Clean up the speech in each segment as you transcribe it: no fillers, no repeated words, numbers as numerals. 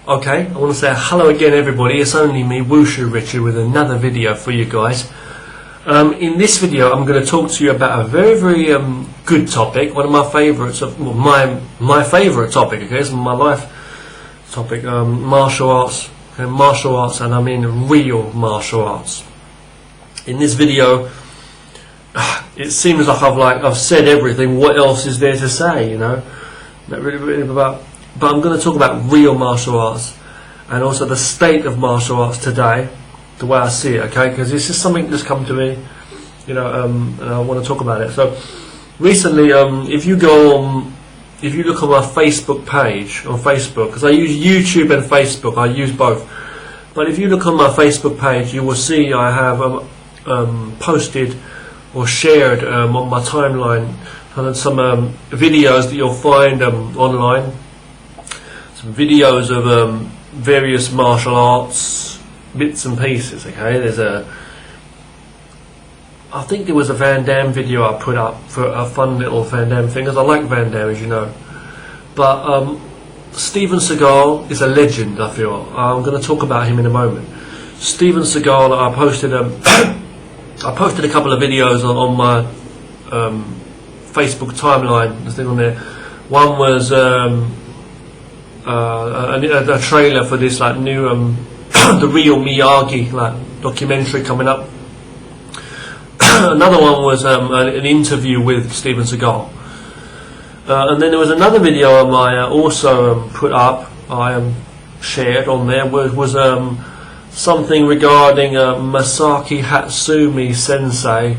Okay, I want to say hello again everybody, it's only me, Wushu Richard, with another video for you guys. In this video I'm going to talk to you about a very good topic, one of my favourites, my favourite topic, okay, it's my life topic, martial arts, okay, martial arts, and I mean real martial arts. In this video, it seems like I've said everything, what else is there to say, you know, but I'm going to talk about real martial arts and also the state of martial arts today, the way I see it, okay? Because this is something that's come to me, you know, and I want to talk about it. So recently, if you look on my Facebook page on Facebook, because I use YouTube and Facebook, I use both. But if you look on my Facebook page, you will see I have posted or shared on my timeline some videos that you'll find online. Some videos of various martial arts bits and pieces. Okay, I think there was a Van Damme video I put up for a fun little Van Damme thing, because I like Van Damme, as you know. But Steven Seagal is a legend, I feel. I'm going to talk about him in a moment. Steven Seagal, I posted I posted a couple of videos on my Facebook timeline. There's a thing on there. One was a trailer for this like new the real Miyagi like documentary coming up. Another one was an interview with Steven Seagal, and then there was another video I also put up. I shared on there was something regarding Masaki Hatsumi Sensei,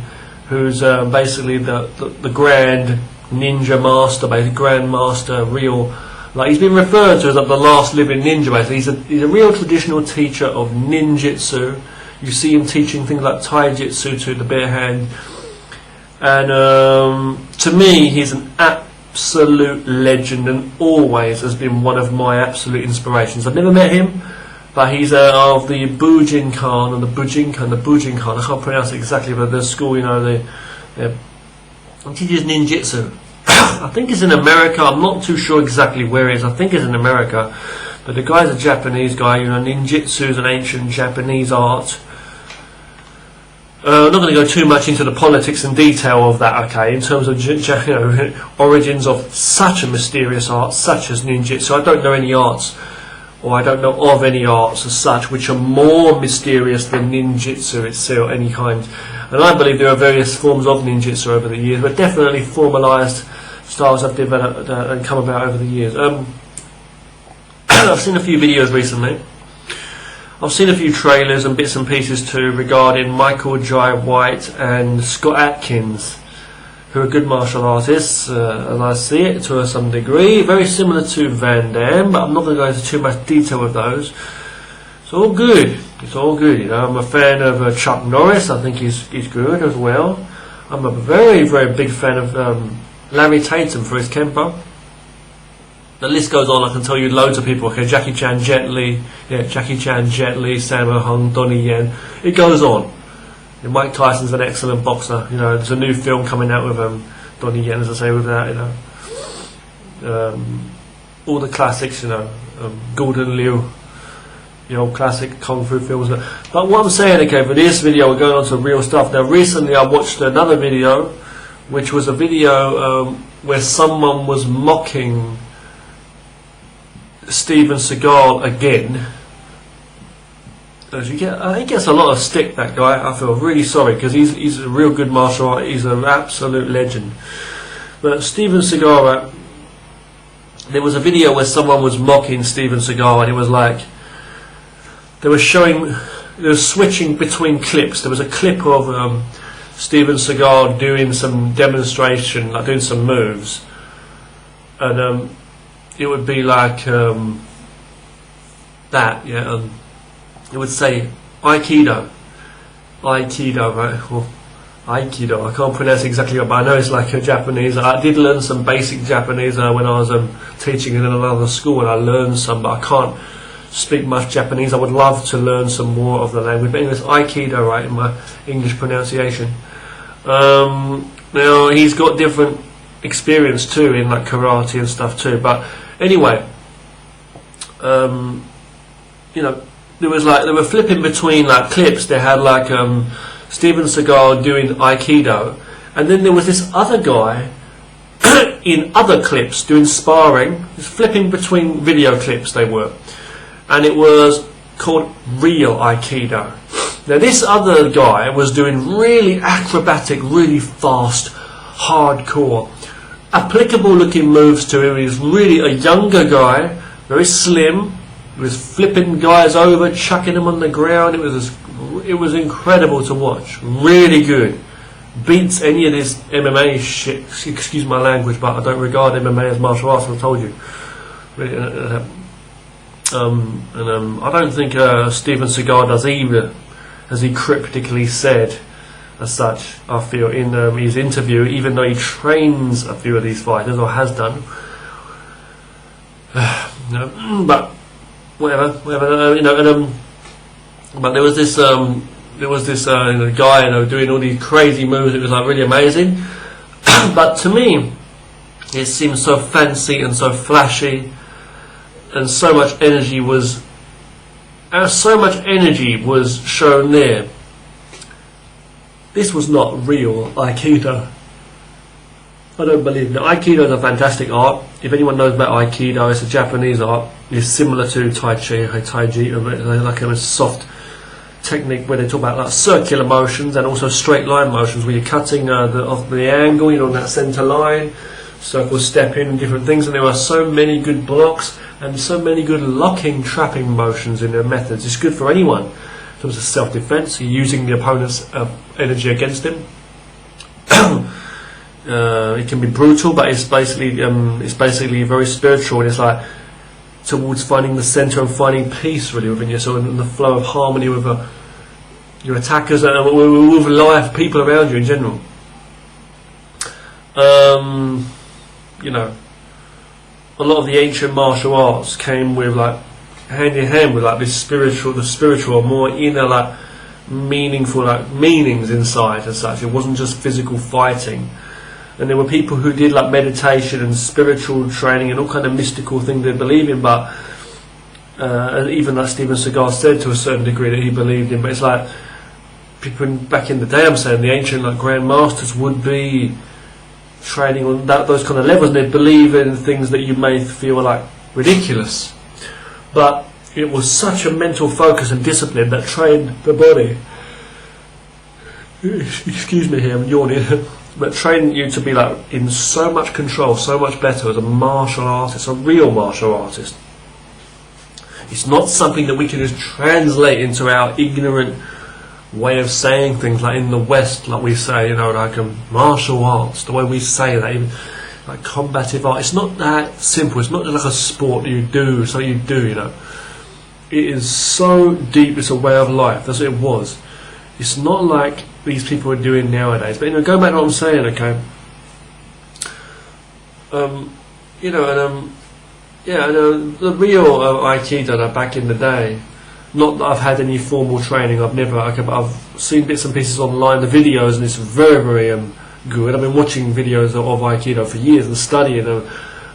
who's basically the grand ninja master, basically grand master, real. Like, he's been referred to as like the last living ninja, basically. He's a real traditional teacher of ninjutsu. You see him teaching things like taijutsu to the bare hand. And to me, he's an absolute legend and always has been one of my absolute inspirations. I've never met him, but he's of the Bujinkan and the Bujinkan. I can't pronounce it exactly, but the school, you know, he teaches ninjutsu. I think it's in America. I'm not too sure exactly where it is. I think it's in America. But the guy's a Japanese guy. You know, ninjutsu is an ancient Japanese art. I'm not going to go too much into the politics and detail of that, okay, in terms of origins of such a mysterious art, such as ninjutsu. I don't know any arts, or I don't know of any arts as such, which are more mysterious than ninjutsu itself, any kind. And I believe there are various forms of ninjutsu over the years, but definitely formalised styles have developed and come about over the years. I've seen a few videos recently. I've seen a few trailers and bits and pieces too regarding Michael Jai White and Scott Adkins, who are good martial artists, and I see it to some degree, very similar to Van Damme, but I'm not going to go into too much detail with those. It's all good. It's all good, you know. I'm a fan of Chuck Norris. I think he's good as well. I'm a very big fan of Larry Tatum for his Kempo. The list goes on. I can tell you loads of people. Okay, Jackie Chan, Jet Li, Sammo Hung, Donnie Yen. It goes on. And Mike Tyson's an excellent boxer. You know, there's a new film coming out with Donnie Yen, as I say, with that. You know, all the classics. You know, Gordon Liu, the old classic kung fu films. But what I'm saying, okay, for this video, we're going on to real stuff. Now, recently I watched another video, which was a video where someone was mocking Steven Seagal again. He gets a lot of stick, that guy. I feel really sorry, because he's a real good martial artist. He's an absolute legend. But Steven Seagal, there was a video where someone was mocking Steven Seagal, and it was like they were switching between clips. There was a clip of Steven Seagal doing some demonstration, like doing some moves, and it would be like that, yeah. It would say Aikido, right? Or Aikido. I can't pronounce exactly, but I know it's like a Japanese. I did learn some basic Japanese when I was teaching in another school, and I learned some, but I can't speak much Japanese. I would love to learn some more of the language. But anyways, Aikido, right, in my English pronunciation. Now he's got different experience too in like karate and stuff too. But anyway, you know, they were flipping between like clips. They had like Steven Seagal doing Aikido, and then there was this other guy in other clips doing sparring, just flipping between video clips they were, and it was called real Aikido. Now this other guy was doing really acrobatic, really fast, hardcore, applicable looking moves to him. He was really a younger guy, very slim. He was flipping guys over, chucking them on the ground. It was incredible to watch. Really good. Beats any of this MMA shit. Excuse my language, but I don't regard MMA as martial arts, I've told you. I don't think Steven Seagal does either, as he cryptically said as such, I feel, in his interview, even though he trains a few of these fighters, or has done. But whatever, you know, but there was this guy, you know, doing all these crazy moves. It was like really amazing. But to me, it seemed so fancy and so flashy, and so much energy was shown there. This was not real Aikido. I don't believe that. Aikido is a fantastic art. If anyone knows about Aikido, it's a Japanese art. It's similar to Tai Chi, like a soft technique where they talk about like circular motions and also straight line motions, where you're cutting off the angle, you know, on that centre line, circle stepping and different things. And there are so many good blocks and so many good locking, trapping motions in their methods. It's good for anyone. In terms of self-defense, you're using the opponent's energy against him. It can be brutal, but it's basically very spiritual, and it's like towards finding the center and finding peace really within yourself, and the flow of harmony with your attackers and with life, people around you in general. You know, a lot of the ancient martial arts came with like hand in hand with like the spiritual, more inner, like meaningful, like meanings inside as such. It wasn't just physical fighting. And there were people who did like meditation and spiritual training and all kind of mystical things they believe in, but even like Steven Seagal said to a certain degree that he believed in. But it's like people back in the day, I'm saying the ancient like grand masters would be training on those kind of levels, and they'd believe in things that you may feel like ridiculous. But it was such a mental focus and discipline that trained the body. Excuse me here, I'm yawning. But trained you to be like in so much control, so much better as a martial artist, a real martial artist. It's not something that we can just translate into our ignorant way of saying things, like in the West, like we say, you know, like martial arts, the way we say that, even like combative art. It's not that simple. It's not just like a sport you do, something you do, you know. It is so deep. It's a way of life. That's what it was. It's not like these people are doing nowadays. But, you know, going back to what I'm saying, okay. You know, and the real Aikido back in the day. Not that I've had any formal training. I've never. Okay, but I've seen bits and pieces online, the videos, and it's very, very good. I've been watching videos of Aikido for years and studying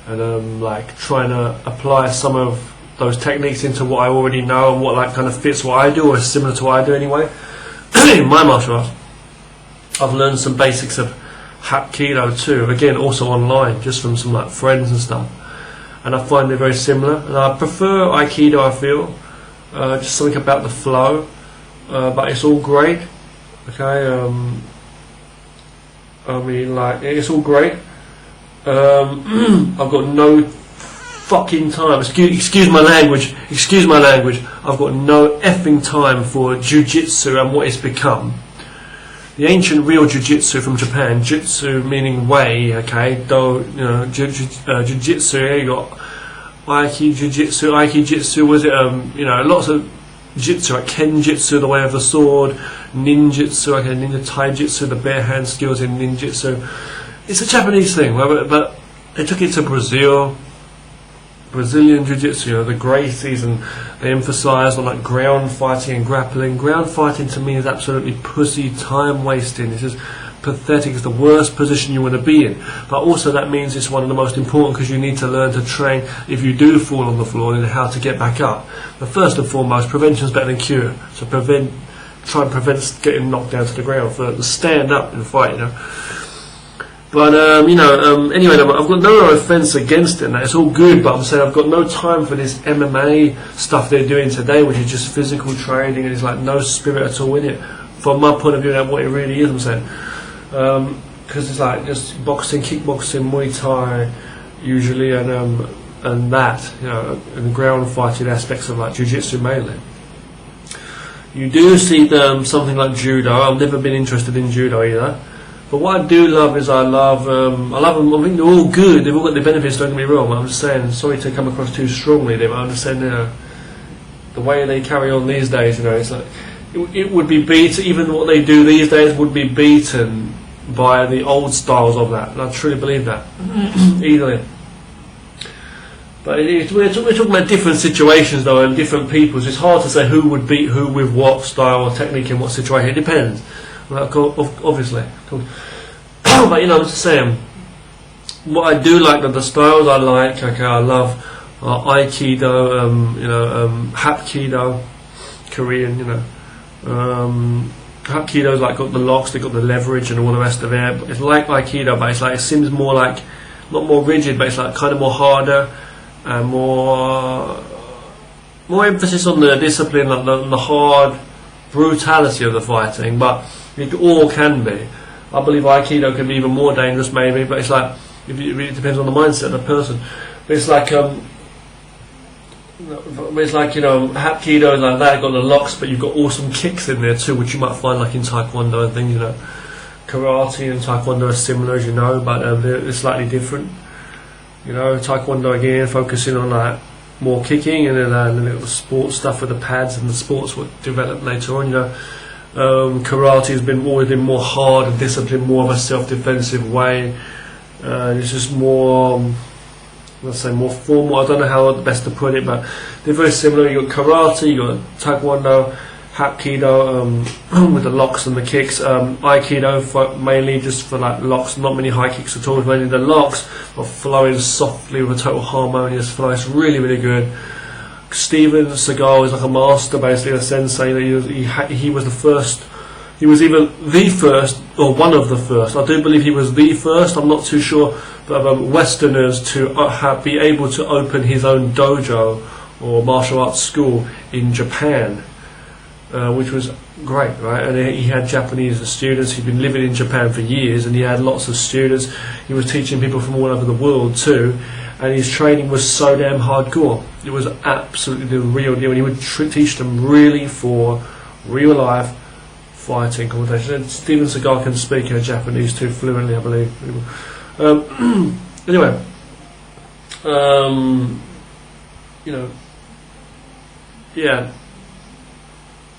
and like trying to apply some of those techniques into what I already know and what like kind of fits what I do, or is similar to what I do anyway. In my martial arts, I've learned some basics of Hapkido too. Again, also online, just from some like friends and stuff. And I find it very similar. And I prefer Aikido. I feel just something about the flow, but it's all great. Okay, I mean, like it's all great. I've got no fucking time. Excuse my language. Excuse my language. I've got no effing time for jiu-jitsu and what it's become. The ancient real jiu-jitsu from Japan, jitsu meaning way, okay, though, you know, jiu-jitsu, you got Aiki-jitsu, was it, you know, lots of jitsu, like Kenjutsu, the way of the sword, ninjutsu, okay, ninja taijutsu, the bare hand skills in ninjutsu. It's a Japanese thing, but they took it to Brazilian jiu-jitsu, you know, the Gracies, and they emphasise on like ground fighting and grappling. Ground fighting to me is absolutely pussy, time wasting. It's just pathetic. It's the worst position you want to be in. But also that means it's one of the most important, because you need to learn to train if you do fall on the floor and how to get back up. But first and foremost, prevention is better than cure. So try and prevent getting knocked down to the ground. For stand up and fight, you know. But anyway, I've got no offence against it. It's all good, but I'm saying I've got no time for this MMA stuff they're doing today, which is just physical training, and it's like no spirit at all in it. From my point of view, that's what it really is. I'm saying, because it's like just boxing, kickboxing, Muay Thai, usually, and that, you know, and ground fighting aspects of like jiu-jitsu mainly. You do see something like judo. I've never been interested in judo either. But what I do love is I love them. I think they're all good. They've all got their benefits. Don't get me wrong. I'm just saying. Sorry to come across too strongly there, but I'm just saying, you know, the way they carry on these days, you know, it's like it would be beaten. Even what they do these days would be beaten by the old styles of that. And I truly believe that. Easily. But we're talking about different situations though, and different peoples. It's hard to say who would beat who with what style or technique in what situation. It depends. Obviously. But you know, I'm just saying, what I do like, the styles I like, okay, I love Aikido, Hapkido, Korean, you know. Hapkido's like got the locks, they got the leverage and all the rest of it. It's like Aikido, but it seems more like, not more rigid, but it's like kind of more harder and more emphasis on the discipline, like the hard brutality of the fighting. But it all can be. I believe Aikido can be even more dangerous, maybe, but it's like it really depends on the mindset of the person. But it's like Hapkido is like that. You've got the locks, but you've got awesome kicks in there too, which you might find like in Taekwondo and things. You know, Karate and Taekwondo are similar, as you know, but they're slightly different. You know, Taekwondo again focusing on like more kicking, and then the little sports stuff with the pads and the sports will develop later on. You know. Karate has always been more hard and disciplined, more of a self-defensive way. It's just more, let's say, more formal. I don't know how best to put it, but they're very similar. You got Karate, you got Taekwondo, Hapkido with the locks and the kicks. Aikido mainly just for like locks, not many high kicks at all. Mainly the locks are flowing softly with a total harmonious flow. It's really, really good. Steven Seagal is like a master, basically a sensei. That he was the first. He was either the first or one of the first. I do believe he was the first. I'm not too sure, but Westerners to be able to open his own dojo or martial arts school in Japan, which was great, right? And he had Japanese students. He'd been living in Japan for years, and he had lots of students. He was teaching people from all over the world too. And his training was so damn hardcore. It was absolutely the real deal. And he would teach them really for real life fighting competition. And Steven Seagal can speak Japanese too fluently, I believe. Anyway, yeah.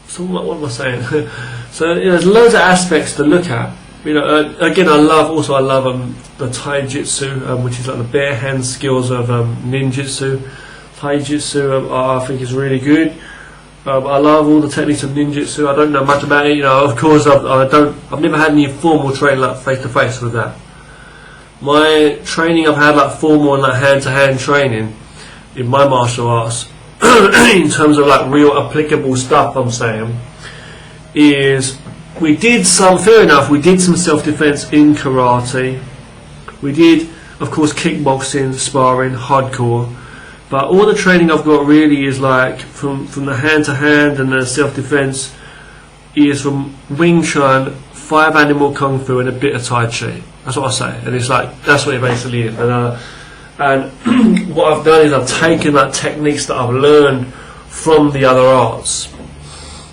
So what am I saying? So there's loads of aspects to look at. You know, again, I love the Taijutsu, which is like the bare hand skills of ninjutsu. Taijutsu, I think is really good. I love all the techniques of ninjutsu. I don't know much about it, you know. Of course, I've never had any formal training like face to face with that. My training, I've had like formal and like hand to hand training in my martial arts, in terms of like real applicable stuff. I'm saying is. We did some self-defense in karate. We did, of course, kickboxing, sparring, hardcore. But all the training I've got really is like from the hand-to-hand and the self-defense is from Wing Chun, 5 Animal Kung Fu, and a bit of Tai Chi. That's what I say. And it's like, that's what it basically is. And what I've done is I've taken that techniques that I've learned from the other arts.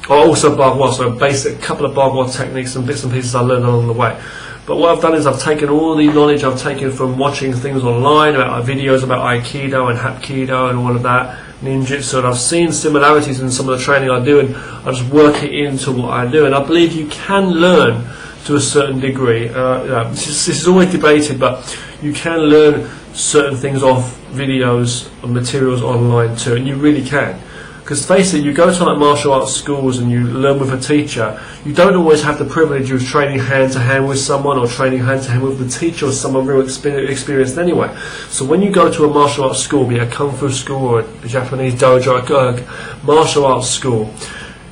Also Bagua, so basic couple of Bagua techniques and bits and pieces I learned along the way. But what I've done is I've taken all the knowledge I've taken from watching things online about videos about Aikido and Hapkido and all of that, ninjutsu, and I've seen similarities in some of the training I do, and I just work it into what I do. And I believe you can learn to a certain degree. This is always debated, but you can learn certain things off videos and materials online too, and you really can. Because face it, you go to like martial arts schools and you learn with a teacher, you don't always have the privilege of training hand to hand with someone, or training hand to hand with the teacher, or someone real experienced anyway. So when you go to a martial arts school, be it a kung fu school or a Japanese dojo, a martial arts school,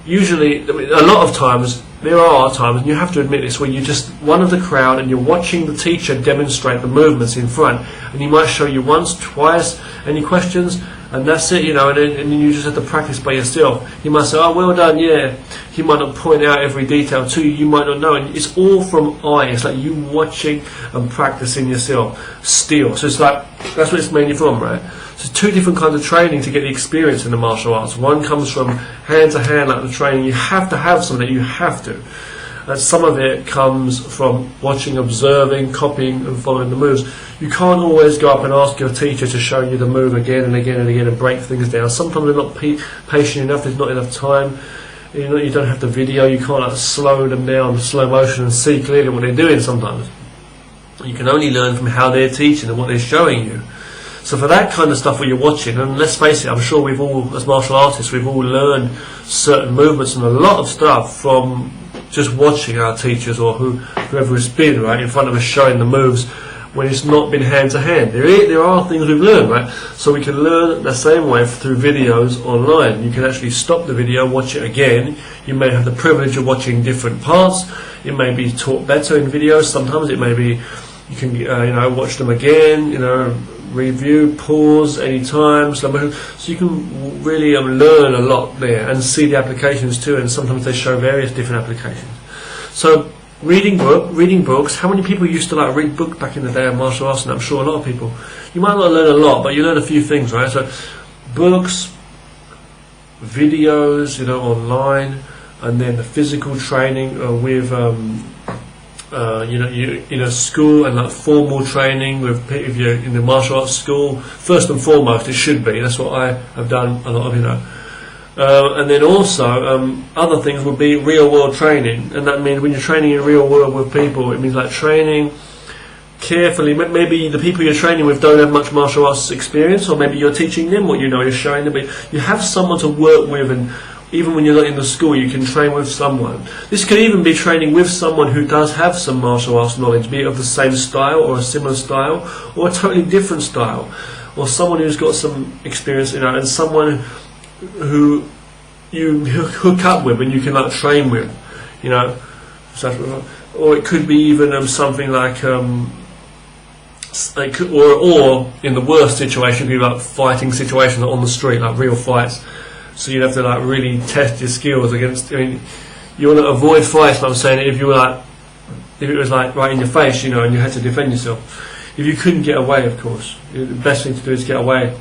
usually, I mean, a lot of times, there are times, and you have to admit this, where you're just one of the crowd and you're watching the teacher demonstrate the movements in front, and he might show you once, twice, any questions, and that's it, you know, and then you just have to practice by yourself. He might say, oh, well done, yeah. He might not point out every detail to you, you might not know, and it's all from eye. It's like you watching and practicing yourself still. So it's like, that's what it's mainly from, right? So two different kinds of training to get the experience in the martial arts. One comes from hand to hand, like the training. You have to have something, you have to. And some of it comes from watching, observing, copying and following the moves. You can't always go up and ask your teacher to show you the move again and again and again and break things down. Sometimes they're not patient enough, there's not enough time. You don't have the video, you can't like slow them down, slow motion, and see clearly what they're doing sometimes. You can only learn from how they're teaching and what they're showing you. So for that kind of stuff where you're watching, and let's face it, I'm sure we've all, as martial artists, we've all learned certain movements and a lot of stuff from just watching our teachers or whoever it's been, right, in front of us showing the moves when it's not been hand to hand. There are things we've learned, right? So we can learn the same way through videos online. You can actually stop the video, watch it again. You may have the privilege of watching different parts. It may be taught better in videos. Sometimes it may be you can watch them again, review, pause anytime, so you can really learn a lot there and see the applications too, and sometimes they show various different applications. So reading books, how many people used to like read books back in the day of martial arts? And I'm sure a lot of people. You might not learn a lot, but you learn a few things, right? So books, videos, online, and then the physical training with you in a school, and like formal training with, if you're in the martial arts school, first and foremost it should be. That's what I have done a lot of, and then also other things would be real world training, and that means when you're training in real world with people, it means like training carefully. Maybe the people you're training with don't have much martial arts experience, or maybe you're teaching them what you're showing them, but you have someone to work with, and even when you're not in the school, you can train with someone. This could even be training with someone who does have some martial arts knowledge, be it of the same style or a similar style or a totally different style, or someone who's got some experience, and someone who you hook up with and you can like train with, or it could be even something like or in the worst situation, it could be like fighting situations on the street, like real fights. So you'd have to like really test your skills against. You want to avoid fights. But I'm saying if it was like right in your face, and you had to defend yourself. If you couldn't get away, of course, the best thing to do is get away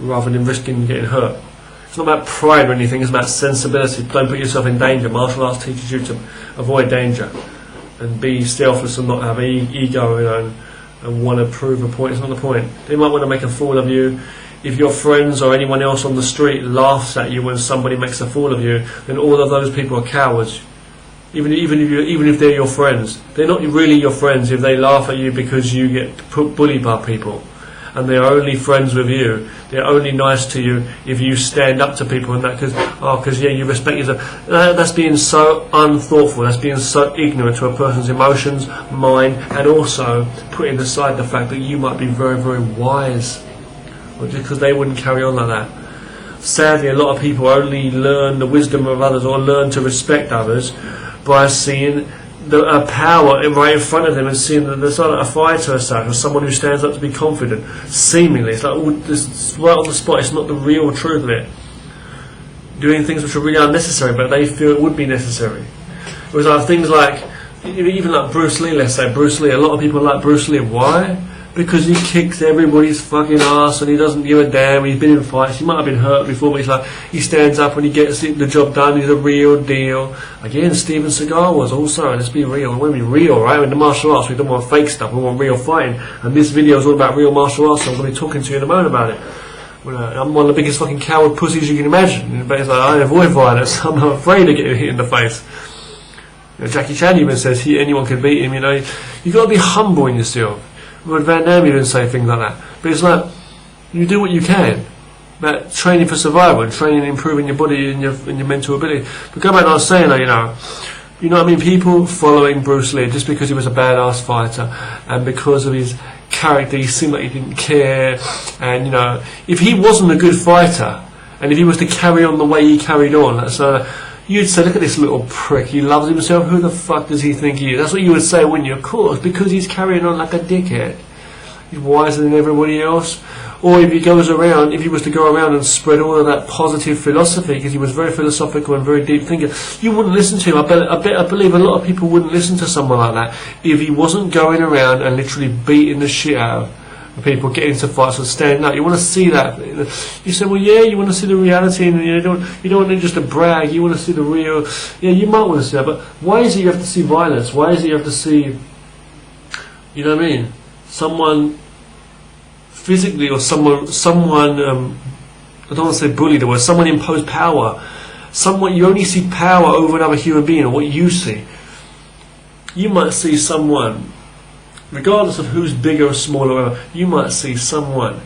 rather than risking getting hurt. It's not about pride or anything. It's about sensibility. Don't put yourself in danger. Martial arts teaches you to avoid danger and be selfless and not have ego, and want to prove a point. It's not the point. They might want to make a fool of you. If your friends or anyone else on the street laughs at you when somebody makes a fool of you, then all of those people are cowards. Even if they're your friends, they're not really your friends if they laugh at you because you get bullied by people, and they're only friends with you. They're only nice to you if you stand up to people and that because you respect yourself. That's being so unthoughtful. That's being so ignorant to a person's emotions, mind, and also putting aside the fact that you might be very, very wise. Or just because they wouldn't carry on like that. Sadly, a lot of people only learn the wisdom of others or learn to respect others by seeing the power right in front of them and seeing that there's like a fighter or such, or someone who stands up to be confident. Seemingly, it's like it's right on the spot. It's not the real truth of it. Doing things which are really unnecessary, but they feel it would be necessary. It was like things like even like Bruce Lee. Let's say Bruce Lee. A lot of people like Bruce Lee. Why? Because he kicks everybody's fucking ass and he doesn't give a damn. He's been in fights. He might have been hurt before, but he stands up and he gets the job done. He's a real deal. Again, Steven Seagal was also. Let's be real. We want to be real, right? In the martial arts, we don't want fake stuff. We want real fighting. And this video is all about real martial arts. So I'm going to be talking to you in a moment about it. I'm one of the biggest fucking coward pussies you can imagine. But it's like I avoid violence. I'm not afraid of getting hit in the face. Jackie Chan even says anyone can beat him. You got to be humble in yourself. Van Damme even say things like that. But it's like, you do what you can. about training for survival and training and improving your body and your mental ability. But go back to what I was saying, you know what I mean? People following Bruce Lee just because he was a badass fighter and because of his character, he seemed like he didn't care. And if he wasn't a good fighter, and if he was to carry on the way he carried on, so you'd say, look at this little prick, he loves himself, who the fuck does he think he is? That's what you would say, wouldn't you? Of course, because he's carrying on like a dickhead. He's wiser than everybody else. Or if he was to go around and spread all of that positive philosophy, because he was very philosophical and very deep thinker, you wouldn't listen to him. I believe a lot of people wouldn't listen to someone like that if he wasn't going around and literally beating the shit out of people, getting into fights and standing up. You want to see that. You say, well, yeah, you want to see the reality, and you don't want to just to brag. You want to see the real. Yeah, you might want to see that, but why is it you have to see violence? Why is it you have to see, you know what I mean, someone physically, or someone I don't want to say bully the word, someone impose power. You only see power over another human being, or what you see. You might see someone, regardless of who's bigger or smaller, or whatever, you might see someone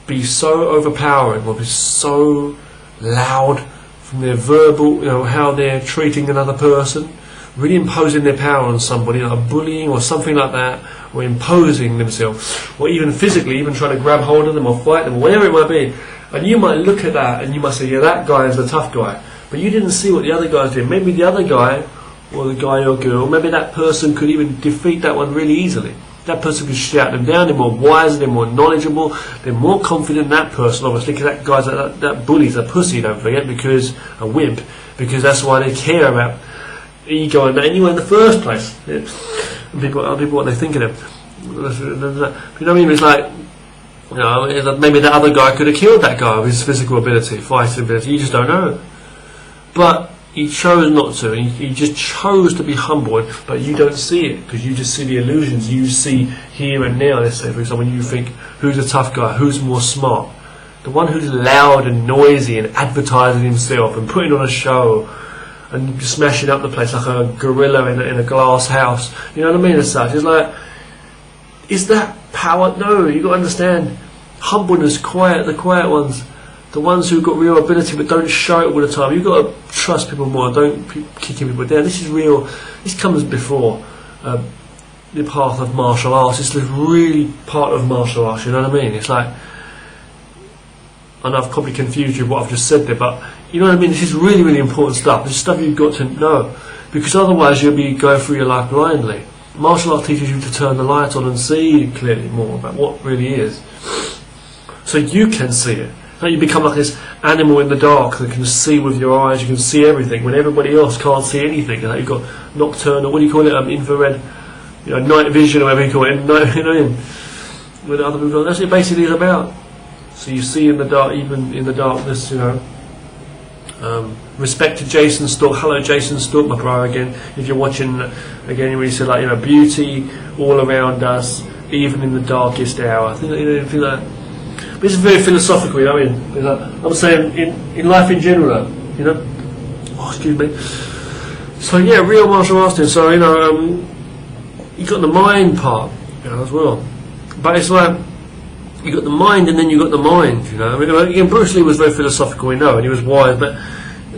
be so overpowering or be so loud from their verbal, how they're treating another person, really imposing their power on somebody, like bullying or something like that, or imposing themselves, or even physically, even trying to grab hold of them or fight them, or whatever it might be. And you might look at that and you might say, yeah, that guy is the tough guy. But you didn't see what the other guy's doing. Maybe the other guy, or the guy or girl, maybe that person could even defeat that one really easily. That person could shout them down. They're more wiser, they're more knowledgeable, they're more confident than that person, obviously, because that guy's that bully's a pussy, don't forget, because a wimp, because that's why they care about ego and that anyway in the first place. Yeah. And people what they think of them. You know what I mean? It's like, maybe that other guy could have killed that guy with his physical ability, fighting ability. You just don't know. But he chose not to. He just chose to be humble. But you don't see it because you just see the illusions. You see here and now. Let's say, for example, you think, who's a tough guy? Who's more smart? The one who's loud and noisy and advertising himself and putting on a show and smashing up the place like a gorilla in a glass house. You know what I mean? As such, it's like, is that power? No, you got to understand. Humbleness, the quiet ones, the ones who've got real ability but don't show it all the time. You've got to trust people more. Don't kicking people down. This is real. This comes before the path of martial arts. It's really part of martial arts. You know what I mean? It's like, and I've probably confused you with what I've just said there, but you know what I mean? This is really, really important stuff. This is stuff you've got to know, because otherwise you'll be going through your life blindly. Martial art teaches you to turn the light on and see clearly more about what really is, so you can see it. Like you become like this animal in the dark that can see with your eyes. You can see everything when everybody else can't see anything. Like you've got nocturnal, what do you call it? Infrared, night vision, or whatever you call it. When other people, that's what it basically is about. So you see in the dark, even in the darkness, respect to Jason Stork. Hello, Jason Stork, my brother again. If you're watching again, you see like beauty all around us, even in the darkest hour. I think that. But it's very philosophical. You know what I mean? Like, I'm saying in life in general. Oh, excuse me. So yeah, real martial arts. So you got the mind part, as well. But it's like, you got the mind and then you got the mind, again, Bruce Lee was very philosophical, we know, and he was wise, but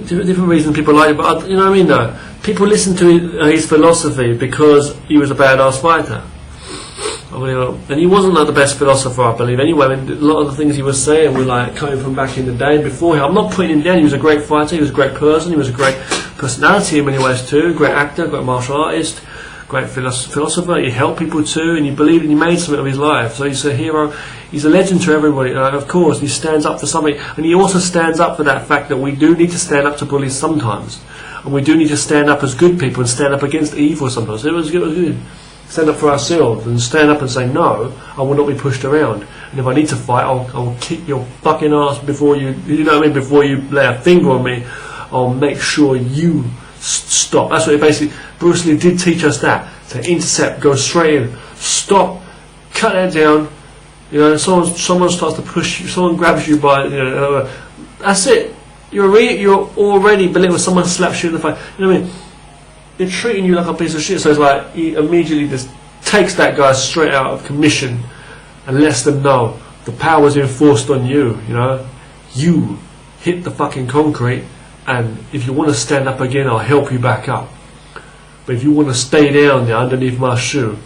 different reasons people like it. But you know what I mean? Though people listen to his philosophy because he was a badass fighter. And he wasn't like the best philosopher, I believe. Anyway, a lot of the things he was saying were like coming from back in the day before him. I'm not putting him down. He was a great fighter. He was a great person. He was a great personality in many ways too. Great actor, great martial artist. Great philosopher. He helped people too, and he believed, and he made something of his life. So he's a hero. He's a legend to everybody. Of course, he stands up for something, and he also stands up for that fact that we do need to stand up to bullies sometimes, and we do need to stand up as good people and stand up against evil sometimes. It was good. Stand up for ourselves and stand up and say, no, I will not be pushed around. And if I need to fight, I'll kick your fucking ass before you know what I mean? Before you lay a finger on me, I'll make sure you stop. That's what it basically. Bruce Lee did teach us that, to intercept, go straight in, stop, cut that down. Someone starts to push you, someone grabs you by, that's it. You're already belittled. Someone slaps you in the face. You know what I mean? They're treating you like a piece of shit. So it's like he immediately just takes that guy straight out of commission and lets them know the power's enforced on you. you hit the fucking concrete, and if you want to stand up again, I'll help you back up. But if you want to stay down there underneath my shoe,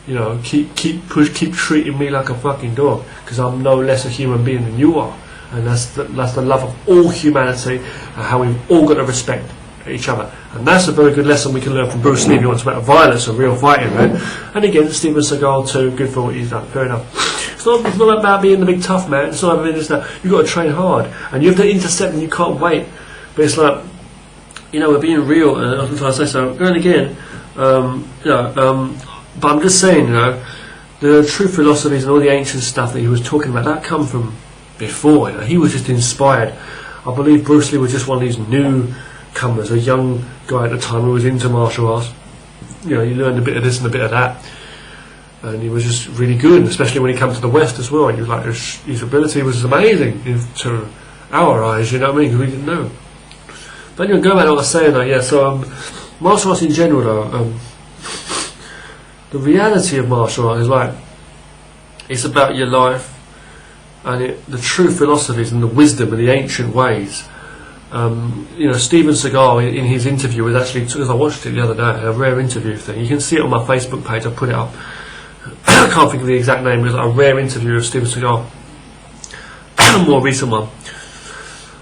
you know, keep treating me like a fucking dog, because I'm no less a human being than you are. And that's the love of all humanity, and how we've all got to respect each other. And that's a very good lesson we can learn from Bruce Lee if he wants about violence and real fighting, right? And again, Steven Seagal too, good for what he's done, fair enough. It's not about being the big tough man, it's not about being this, that. You've got to train hard, and you have to intercept and you can't wait. But it's like, you know, we're being real, and I'm trying to say so. And again, but I'm just saying, you know, the true philosophies and all the ancient stuff that he was talking about, that come from before. You know, he was just inspired. I believe Bruce Lee was just one of these newcomers, a young guy at the time who was into martial arts. You know, he learned a bit of this and a bit of that, and he was just really good, especially when he came to the West as well. And he was like, his ability was amazing to our eyes, you know what I mean? Because we didn't know. But anyway, going back to what I was saying though, yeah, so martial arts in general though, the reality of martial art is like, it's about your life, and the true philosophies and the wisdom and the ancient ways. You know, Steven Seagal in his interview was actually, because I watched it the other day, a rare interview thing. You can see it on my Facebook page, I put it up. I can't think of the exact name, it was like a rare interview of Steven Seagal. A more recent one.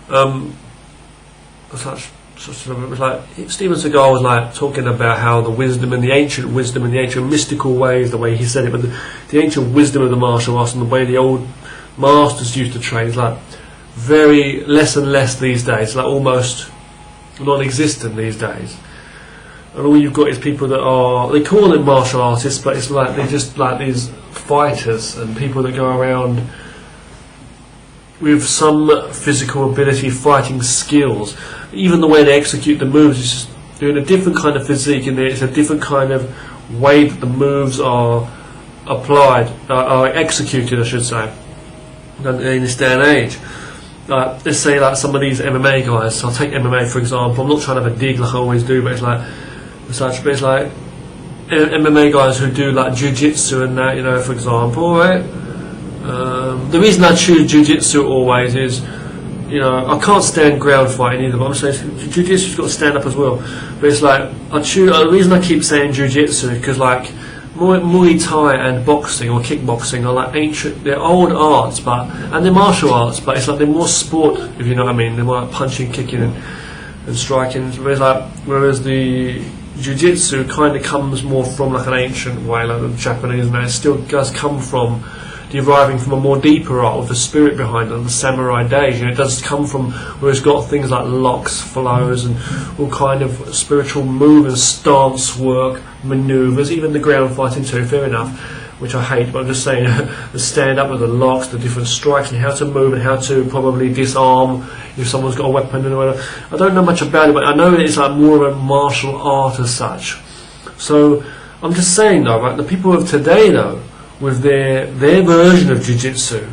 It was like Steven Seagal was like talking about how the wisdom and the ancient mystical ways, the way he said it, but the ancient wisdom of the martial arts and the way the old masters used to train is like very less and less these days, like almost non-existent these days. And all you've got is people that are, they call them martial artists, but it's like they're just like these fighters and people that go around with some physical ability, fighting skills. Even the way they execute the moves is just doing a different kind of physique, and it's a different kind of way that the moves are applied, are executed, I should say, in this day and age. Let's say like some of these MMA guys, so I'll take MMA for example. I'm not trying to have a dig like I always do, but it's like MMA guys who do like jiu-jitsu and that, you know, for example, right? The reason I choose jiu-jitsu always is, you know, I can't stand ground fighting either, but I'm saying jiu-jitsu's got to stand up as well. But it's like, the reason I keep saying jiu-jitsu is because like Muay Thai and boxing or kickboxing are like ancient, they're old arts, and they're martial arts, but it's like they're more sport, if you know what I mean. They're more like punching, kicking and striking, whereas the jiu-jitsu kind of comes more from like an ancient way, like the Japanese, and it still does come from deriving from a more deeper art with the spirit behind it, the samurai days. You know, it does come from where it's got things like locks, flows, and all kind of spiritual movements, stance work, manoeuvres, even the ground fighting too, fair enough, which I hate, but I'm just saying the stand up with the locks, the different strikes, and how to move and how to probably disarm if someone's got a weapon and whatever. I don't know much about it, but I know it's like more of a martial art as such. So I'm just saying though, right, the people of today though, with their version of jiu-jitsu,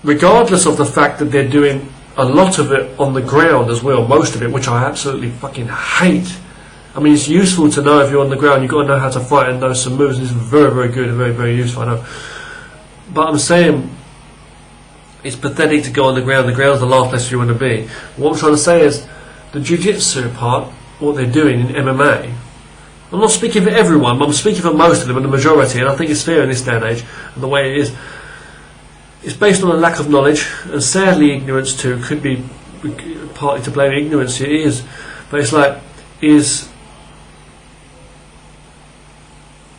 regardless of the fact that they're doing a lot of it on the ground as well, most of it, which I absolutely fucking hate. I mean, it's useful to know if you're on the ground, you've got to know how to fight and know some moves. It's very, very good and very, very useful, I know. But I'm saying, it's pathetic to go on the ground. The ground's the last place you want to be. What I'm trying to say is, the jiu-jitsu part, what they're doing in MMA, I'm not speaking for everyone, but I'm speaking for most of them and the majority, and I think it's fair in this day and age, and the way it is. It's based on a lack of knowledge, and sadly ignorance too, could be partly to blame. Ignorance it is, but it's like, you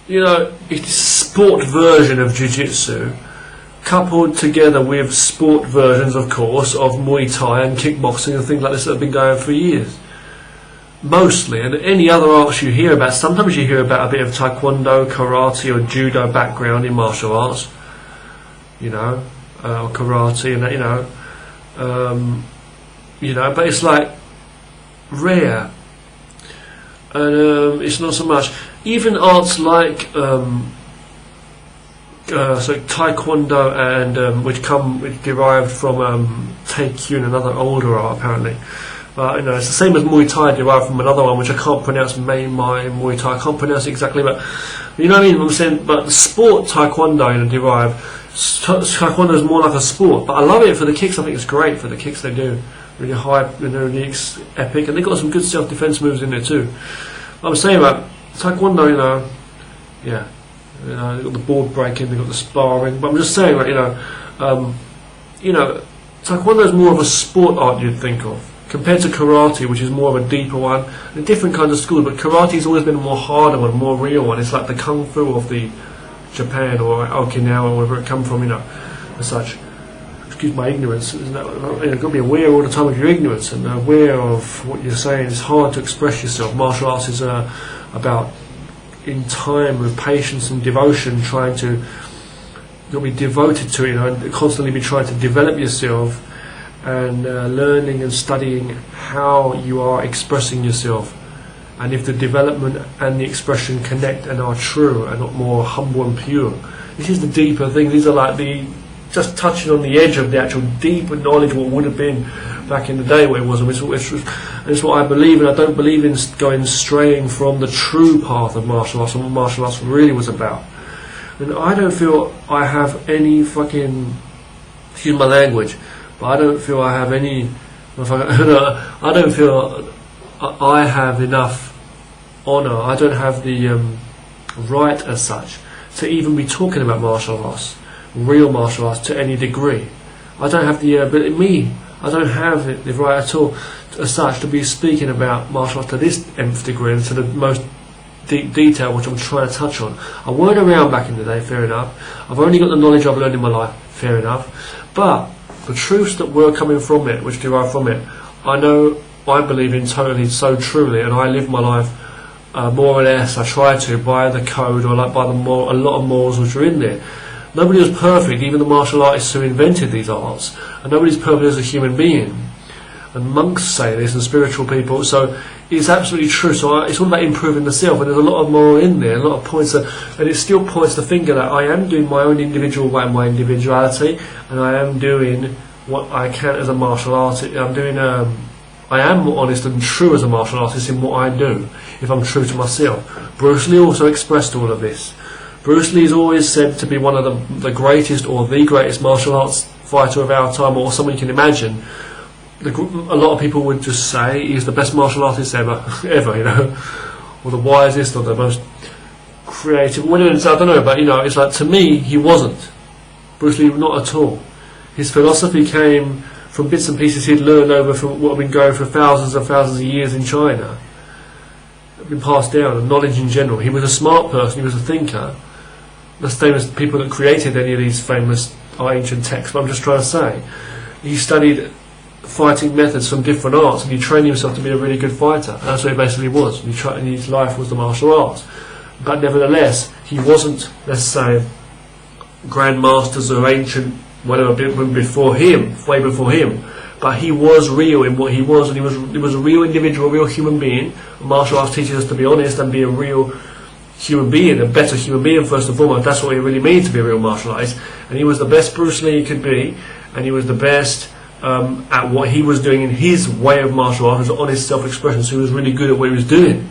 know, it's a sport version of jiu-jitsu, coupled together with sport versions, of course, of Muay Thai and kickboxing and things like this that have been going for years. Mostly, and any other arts you hear about, sometimes you hear about a bit of taekwondo, karate or judo background in martial arts, you know, or karate and that, you know, but it's like rare, and it's not so much. Even arts like so taekwondo and which derived from Taekyun, another older art apparently. But you know, it's the same as Muay Thai, derived from another one which I can't pronounce. Muay Thai, I can't pronounce it exactly, but you know what I mean. I'm saying, but the sport Taekwondo, you know, derived Taekwondo is more like a sport, but I love it for the kicks. I think it's great for the kicks they do, really high, really epic, and they got some good self-defense moves in there too. But I'm saying about Taekwondo, yeah, they got the board breaking, they got the sparring, but I'm just saying, Taekwondo is more of a sport art you'd think of, compared to karate, which is more of a deeper one, a different kind of school. But karate's always been a more harder one, more real one. It's like the kung fu of the Japan or Okinawa, or wherever it come from, as such. Excuse my ignorance. You've got to be aware all the time of your ignorance and aware of what you're saying. It's hard to express yourself. Martial arts is about, in time, with patience and devotion, you'll be devoted to it, and constantly be trying to develop yourself and learning and studying how you are expressing yourself, and if the development and the expression connect and are true and not more humble and pure. This is the deeper thing. These are like just touching on the edge of the actual deeper knowledge what would have been back in the day where it was. It's what I believe, and I don't believe in straying from the true path of martial arts and what martial arts really was about. And I don't feel I have any fucking, excuse my language, but I don't feel I have any, I don't feel I have enough honour, I don't have the right as such to even be talking about martial arts, real martial arts, to any degree. I don't have the, I don't have the right at all as such to be speaking about martial arts to this nth degree and to the most deep detail which I'm trying to touch on. I weren't around back in the day, fair enough. I've only got the knowledge I've learned in my life, fair enough. But the truths that were coming from it, which derive from it, I believe in totally, so truly, and I live my life more or less, I try to, by the code, or like by a lot of morals which are in there. Nobody was perfect, even the martial artists who invented these arts, and nobody's perfect as a human being. And monks say this, and spiritual people, so it's absolutely true. So it's all about improving the self, and there's a lot of moral in there, a lot of points, and it still points the finger that I am doing my own individual way, my individuality, and I am doing what I can as a martial artist. I am more honest and true as a martial artist in what I do, if I'm true to myself. Bruce Lee also expressed all of this. Bruce Lee is always said to be one of the greatest, or the greatest martial arts fighter of our time, or someone you can imagine. A lot of people would just say he's the best martial artist ever, or the wisest, or the most creative. I don't know, but it's like, to me, he wasn't. Bruce Lee, not at all. His philosophy came from bits and pieces he'd learned over from what had been going for thousands and thousands of years in China. It had been passed down, and knowledge in general. He was a smart person, he was a thinker. The same as the people that created any of these famous ancient texts, but I'm just trying to say, he studied fighting methods from different arts, and he trained himself to be a really good fighter. And that's what he basically was. And his life was the martial arts. But nevertheless, he wasn't, let's say, grandmasters or ancient whatever before him, way before him. But he was real in what he was, and he was a real individual, a real human being. Martial arts teaches us to be honest and be a real human being, a better human being first and foremost. That's what it really means to be a real martial artist. And he was the best Bruce Lee could be, and he was the best at what he was doing in his way of martial art, his honest self-expression. So he was really good at what he was doing.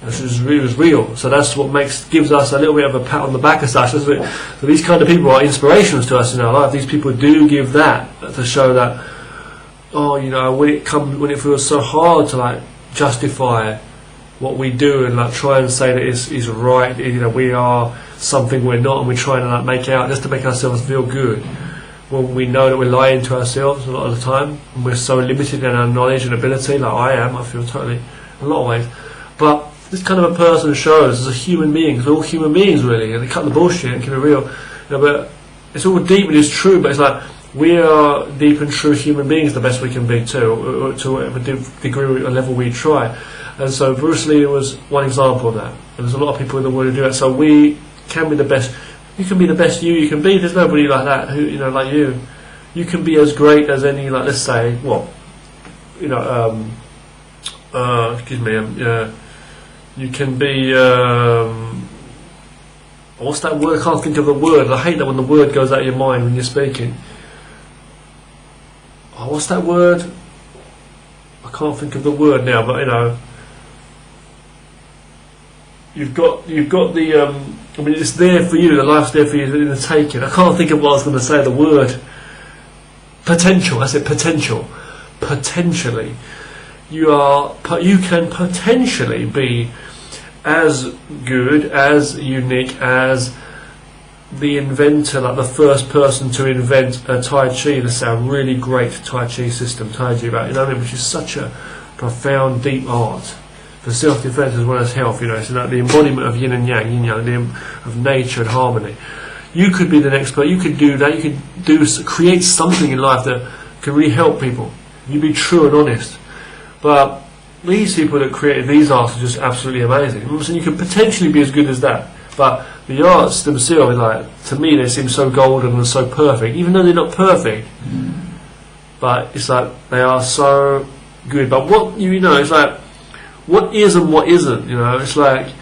It was real. So that's what gives us a little bit of a pat on the back as such. So these kind of people are inspirations to us in our life. These people do give that to show that, when it feels so hard to justify what we do and try and say that is right, we are something we're not, and we try and make out just to make ourselves feel good. When we know that we're lying to ourselves a lot of the time, and we're so limited in our knowledge and ability, like I feel totally, in a lot of ways. But this kind of a person shows as a human being, because we're all human beings really, and they cut the bullshit and keep it real. But it's all deep and it's true, but it's like, we are deep and true human beings the best we can be too, to whatever degree or level we try. And so Bruce Lee was one example of that. And there's a lot of people in the world who do that. So we can be the best. You can be the best you can be. There's nobody like that who, like you. You can be as great as any, let's say, you can be, what's that word? I can't think of the word. I hate that when the word goes out of your mind when you're speaking. Oh, what's that word? I can't think of the word now, but you've got the I mean, it's there for you. The life's there for you in the taking. I can't think of what I was going to say. The word potential. I said potential. Potentially, you can potentially be as good, as unique as the inventor, like the first person to invent a Tai Chi. That's a really great Tai Chi system, Tai Chi, you know, which is such a profound, deep art for self-defense as well as health. You know, it's like the embodiment of yin and yang, of nature and harmony. You could be the next person. You could do that. You could create something in life that can really help people. You be true and honest. But these people that created these arts are just absolutely amazing. So you could potentially be as good as that. But the arts themselves, like, to me, they seem so golden and so perfect, even though they're not perfect. But it's like they are so good. But what you know, it's like what is and what isn't. You know, it's like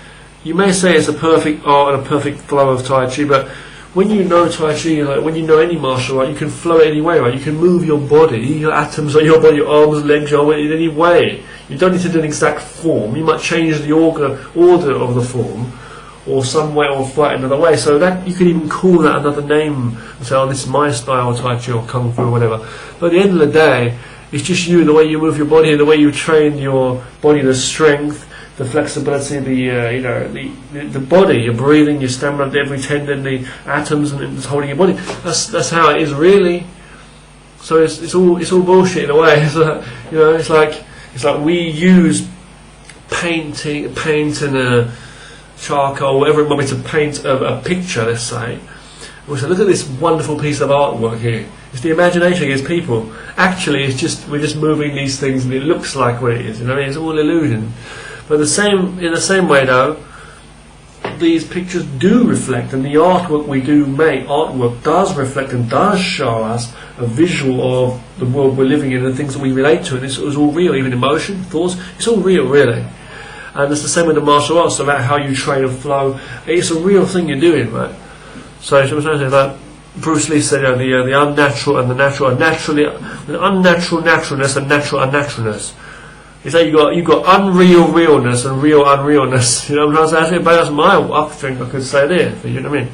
you may say it's a perfect art and a perfect flow of Tai Chi, but when you know Tai Chi, like when you know any martial art, you can flow it any way, right? You can move your body, your atoms on your body, your arms, legs, your arm, in any way. You don't need to do an exact form. You might change the order of the form, or some way, or fight another way. So that you could even call that another name and say, "Oh, this is my style, Tai Chi or Kung Fu or whatever." But at the end of the day, it's just you, the way you move your body, the way you train your body, the strength, the flexibility, the body, your breathing, your stamina, every tendon, the atoms, and it's holding your body. That's how it is really. So it's all bullshit in a way. It's like, you know, it's like we use paint and charcoal, whatever it might be, to paint a picture. Let's say. We say, look at this wonderful piece of artwork here. It's the imagination against people. Actually, we're just moving these things, and it looks like what it is. You know, it's all illusion. But in the same way, though, these pictures do reflect, and the artwork we do make, artwork does reflect and does show us a visual of the world we're living in and the things that we relate to. And it's all real, even emotion, thoughts. It's all real, really. And it's the same with the martial arts, about how you train and flow. It's a real thing you're doing, right? So that Bruce Lee said, you know, the unnatural and the natural are naturally, the unnatural naturalness and natural unnaturalness. It's like you got unreal realness and real unrealness. You know what I'm trying to say? That's my upstring I could say there. You know what I mean?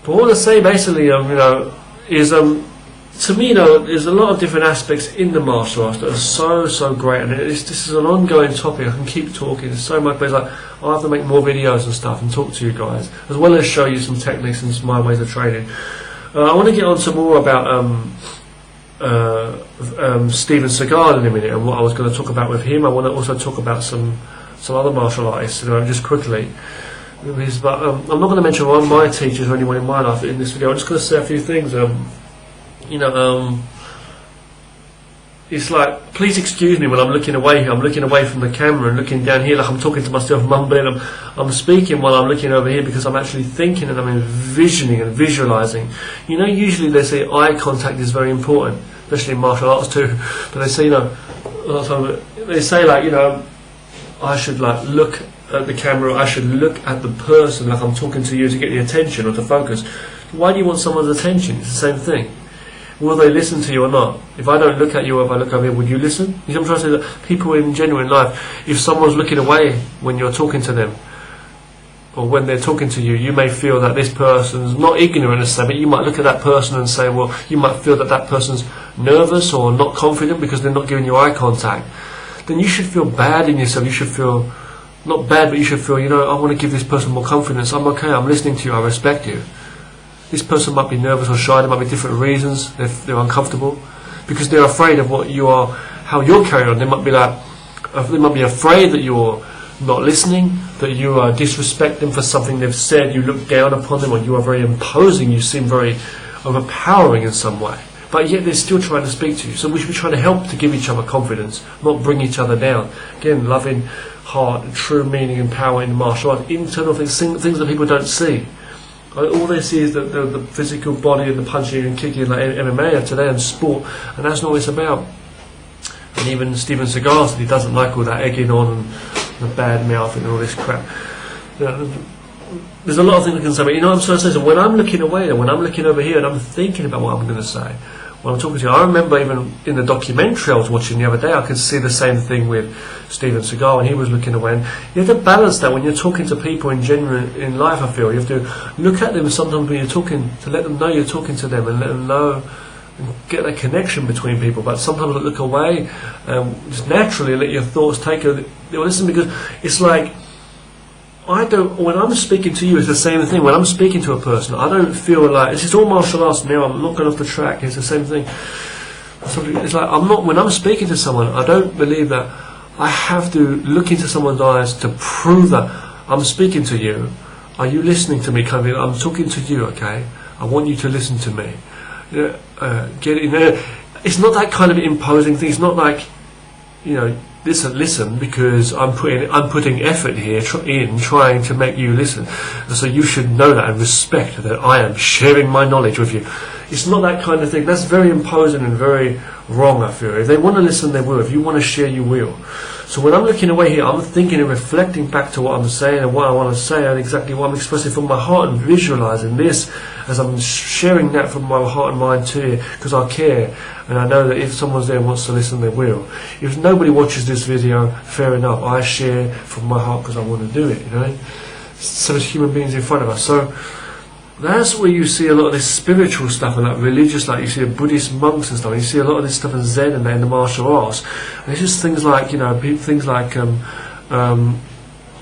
But what I say basically, you know, is to me, you know, there's a lot of different aspects in the martial arts that are so great, and this is an ongoing topic. I can keep talking. There's so much, but it's like I have to make more videos and stuff and talk to you guys, as well as show you some techniques and some my ways of training. I want to get on some more about Steven Seagal in a minute, and what I was going to talk about with him. I want to also talk about some other martial artists, you know, just quickly. But I'm not going to mention one of my teachers or anyone in my life in this video. I'm just going to say a few things. You know, it's like, please excuse me when I'm looking away here. I'm looking away from the camera and looking down here like I'm talking to myself, mumbling. I'm speaking while I'm looking over here because I'm actually thinking and I'm envisioning and visualizing. You know, usually they say eye contact is very important, especially in martial arts too. But they say, you know, they say like, you know, I should like look at the camera, I should look at the person like I'm talking to you to get the attention or to focus. Why do you want someone's attention? It's the same thing. Will they listen to you or not? If I don't look at you or if I look over here, would you listen? You know what I'm trying to say? That people in genuine life, if someone's looking away when you're talking to them, or when they're talking to you, you may feel that this person's not ignorant as say, but you might look at that person and say, well, you might feel that that person's nervous or not confident because they're not giving you eye contact. Then you should feel bad in yourself. You should feel, not bad, but you should feel, you know, I want to give this person more confidence. I'm okay, I'm listening to you, I respect you. This person might be nervous or shy, there might be different reasons, they're uncomfortable, because they're afraid of what you are, how you're carrying on. They might be afraid that you're not listening, that you disrespect them for something they've said, you look down upon them, or you are very imposing, you seem very overpowering in some way. But yet they're still trying to speak to you. So we should be trying to help to give each other confidence, not bring each other down. Again, loving heart, true meaning and power in martial art, internal things that people don't see. All they see is the physical body and the punching and kicking like MMA today and sport, and that's not what it's about. And even Steven Seagal said he doesn't like all that egging on and the bad mouth and all this crap. You know, there's a lot of things we can say, but you know what I'm trying to say? So when I'm looking away, and when I'm looking over here and I'm thinking about what I'm going to say, when I'm talking to you. I remember even in the documentary I was watching the other day, I could see the same thing with Steven Seagal, and he was looking away. And you have to balance that when you're talking to people in life. I feel you have to look at them sometimes when you're talking, to let them know you're talking to them, and let them know and get that connection between people. But sometimes look away, just naturally let your thoughts take a listen, because it's like, when I'm speaking to you, it's the same thing. When I'm speaking to a person, I don't feel like, this is all martial arts now, I'm not going off the track, it's the same thing. It's like, when I'm speaking to someone, I don't believe that I have to look into someone's eyes to prove that I'm speaking to you. Are you listening to me? Kind of, I'm talking to you, okay? I want you to listen to me. Get it in there. It's not that kind of imposing thing. It's not like, listen, because I'm putting effort here in trying to make you listen. So you should know that and respect that I am sharing my knowledge with you. It's not that kind of thing. That's very imposing and very wrong, I feel. If they want to listen, they will. If you want to share, you will. So when I'm looking away here, I'm thinking and reflecting back to what I'm saying and what I want to say and exactly what I'm expressing from my heart, and visualizing this as I'm sharing that from my heart and mind to you, because I care. And I know that if someone's there and wants to listen, they will. If nobody watches this video, fair enough. I share from my heart because I want to do it, So there's human beings in front of us. So that's where you see a lot of this spiritual stuff and like religious, like you see Buddhist monks and stuff. You see a lot of this stuff in Zen and in the martial arts. And it's just things like, things like, Steven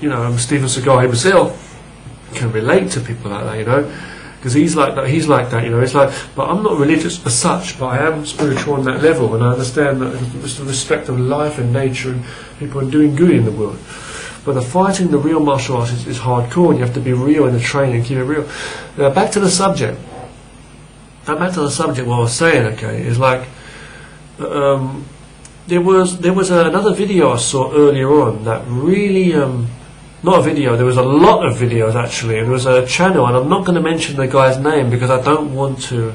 Seagal himself can relate to people like that, because he's like that. It's like, but I'm not religious as such, but I am spiritual on that level, and I understand that there's the respect of life and nature and people are doing good in the world. But the fighting, the real martial arts is hardcore, and you have to be real in the training and keep it real. Now back to the subject. What I was saying, okay, is like there was another video I saw earlier on that really not a video, there was a lot of videos actually. There was a channel, and I'm not going to mention the guy's name because I don't want to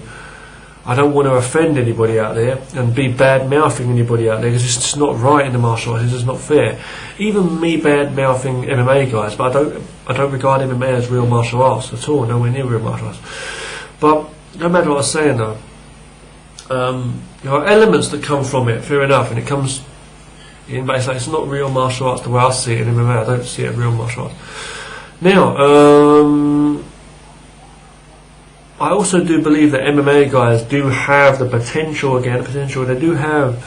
offend anybody out there and be bad-mouthing anybody out there, because it's just not right in the martial arts. It's just not fair. Even me bad-mouthing MMA guys, but I don't regard MMA as real martial arts at all, nowhere near real martial arts. But no matter what I was saying though, there are elements that come from it, fair enough, and it comes in, but it's like, it's not real martial arts the way I see it in MMA. I don't see it as real martial arts. Now, I also do believe that MMA guys do have the potential, they do have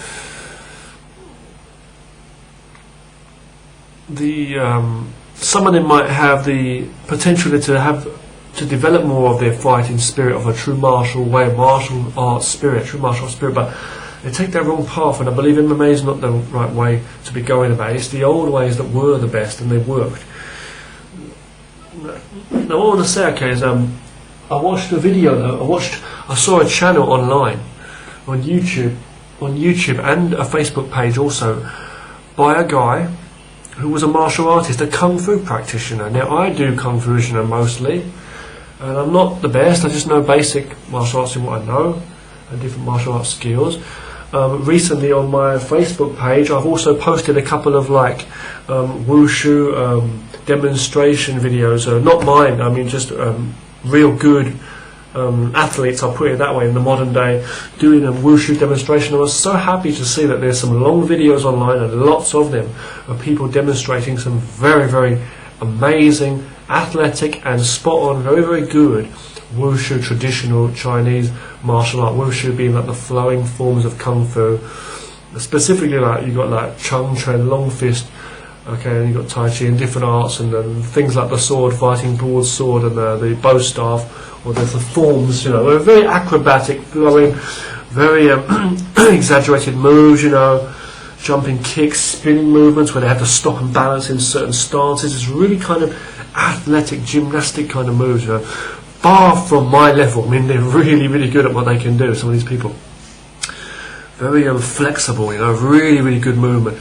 some of them might have the potential to develop more of their fighting spirit of a true martial arts spirit, but they take that wrong path, and I believe MMA is not the right way to be going about it. It's the old ways that were the best, and they worked. Now what I want to say, okay, is I watched a video. I saw a channel online, on YouTube and a Facebook page also, by a guy who was a martial artist, a kung fu practitioner. Now I do kung fu mostly, and I'm not the best. I just know basic martial arts in what I know, and different martial arts skills. Recently on my Facebook page, I've also posted a couple of wushu demonstration videos. Not mine. I mean, just real good athletes, I'll put it that way, in the modern day, doing a wushu demonstration. I was so happy to see that there's some long videos online, and lots of them, of people demonstrating some very, very amazing, athletic and spot on, very, very good wushu, traditional Chinese martial art. Wushu being like the flowing forms of kung fu. Specifically, like you got like Chung Chen, long fist, okay, and you got Tai Chi and different arts, and things like the sword fighting, broadsword, and the bow staff, or the forms, they're very acrobatic, flowing, very exaggerated moves, jumping kicks, spinning movements where they have to stop and balance in certain stances. It's really kind of athletic, gymnastic kind of moves, far from my level. I mean, they're really, really good at what they can do, some of these people. Very flexible, really, really good movement.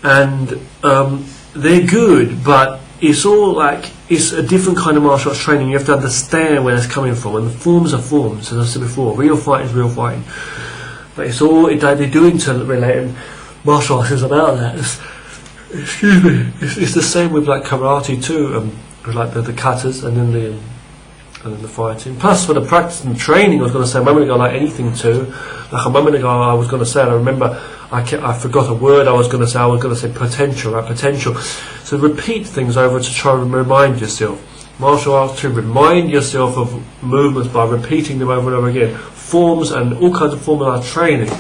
And they're good, but it's all like, it's a different kind of martial arts training. You have to understand where that's coming from, and the forms are forms, as I said before. Real fighting is real fighting. But it's all, they do interrelate, and martial arts is about that. It's the same with like karate too, with like the katas, and then and then the fighting. Plus, for the practice and training, I was going to say a moment ago, like anything too. Like a moment ago, I was going to say, and I remember I forgot a word I was going to say. I was going to say potential, right? Potential. So repeat things over to try and remind yourself. Martial arts to remind yourself of movements by repeating them over and over again. Forms and all kinds of formula training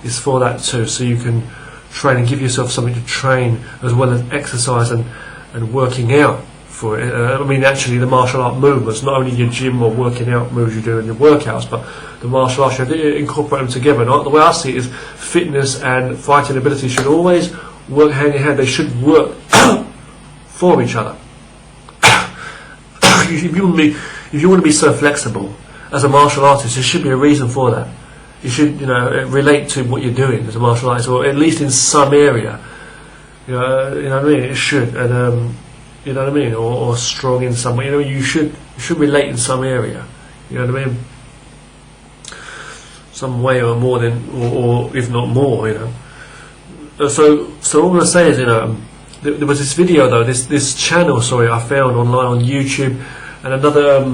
is for that too. So you can train and give yourself something to train as well as exercise and working out for it. I mean, actually, the martial art movements, not only your gym or working out moves you do in your workouts, but the martial arts, you have to incorporate them together. And the way I see it is fitness and fighting ability should always work hand in hand. They should work for each other. If you want to be so flexible as a martial artist, there should be a reason for that. You should, relate to what you're doing as a martial artist, or at least in some area. You know what I mean? It should, and you know what I mean, or strong in some way. You should relate in some area. You know what I mean? Some way or more than, or if not more. So all I'm going to say is, there was this video though, this channel, I found online on YouTube, and another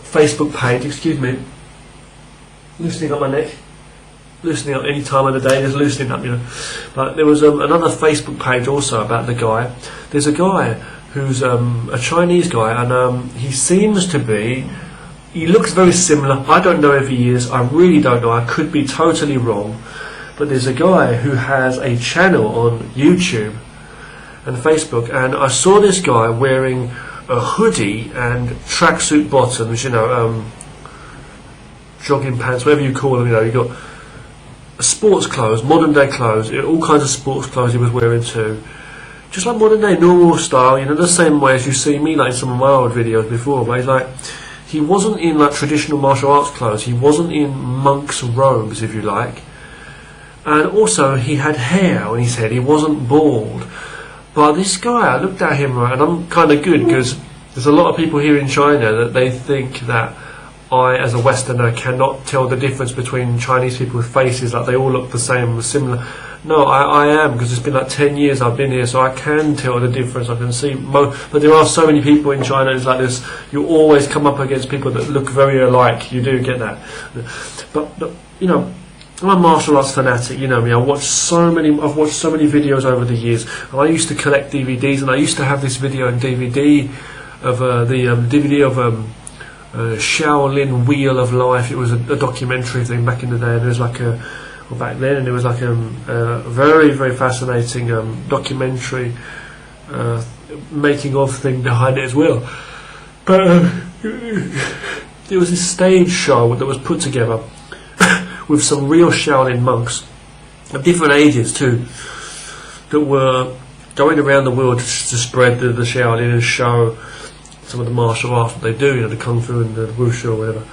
Facebook page. Excuse me, loosening up my neck. Loosening up any time of the day, just loosening up, But there was another Facebook page also about the guy. There's a guy who's a Chinese guy, and he seems to be. He looks very similar. I don't know if he is. I really don't know. I could be totally wrong. But there's a guy who has a channel on YouTube and Facebook, and I saw this guy wearing a hoodie and tracksuit bottoms. Jogging pants, whatever you call them. You got sports clothes, modern day clothes, all kinds of sports clothes he was wearing too. Just like modern day normal style, the same way as you see me like in some of my old videos before, but he wasn't in like traditional martial arts clothes, he wasn't in monk's robes, if you like. And also he had hair on his head, he wasn't bald. But this guy, I looked at him, right, and I'm kind of good because there's a lot of people here in China that they think that I, as a Westerner, cannot tell the difference between Chinese people with faces, like they all look the same, similar. No, I am, because it's been like 10 years I've been here, so I can tell the difference. I can see, but there are so many people in China, it's like this, you always come up against people that look very alike, you do get that. But I'm a martial arts fanatic, you know me, I've watched so many videos over the years, and I used to collect DVDs, and I used to have this video and DVD of DVD of Shaolin Wheel of Life. It was a documentary thing back in the day, and there was like back then, and it was like a very, very fascinating documentary making of thing behind it as well. But there was this stage show that was put together with some real Shaolin monks of different ages too, that were going around the world to spread the Shaolin and show some of the martial arts that they do, the Kung Fu and the Wushu or whatever.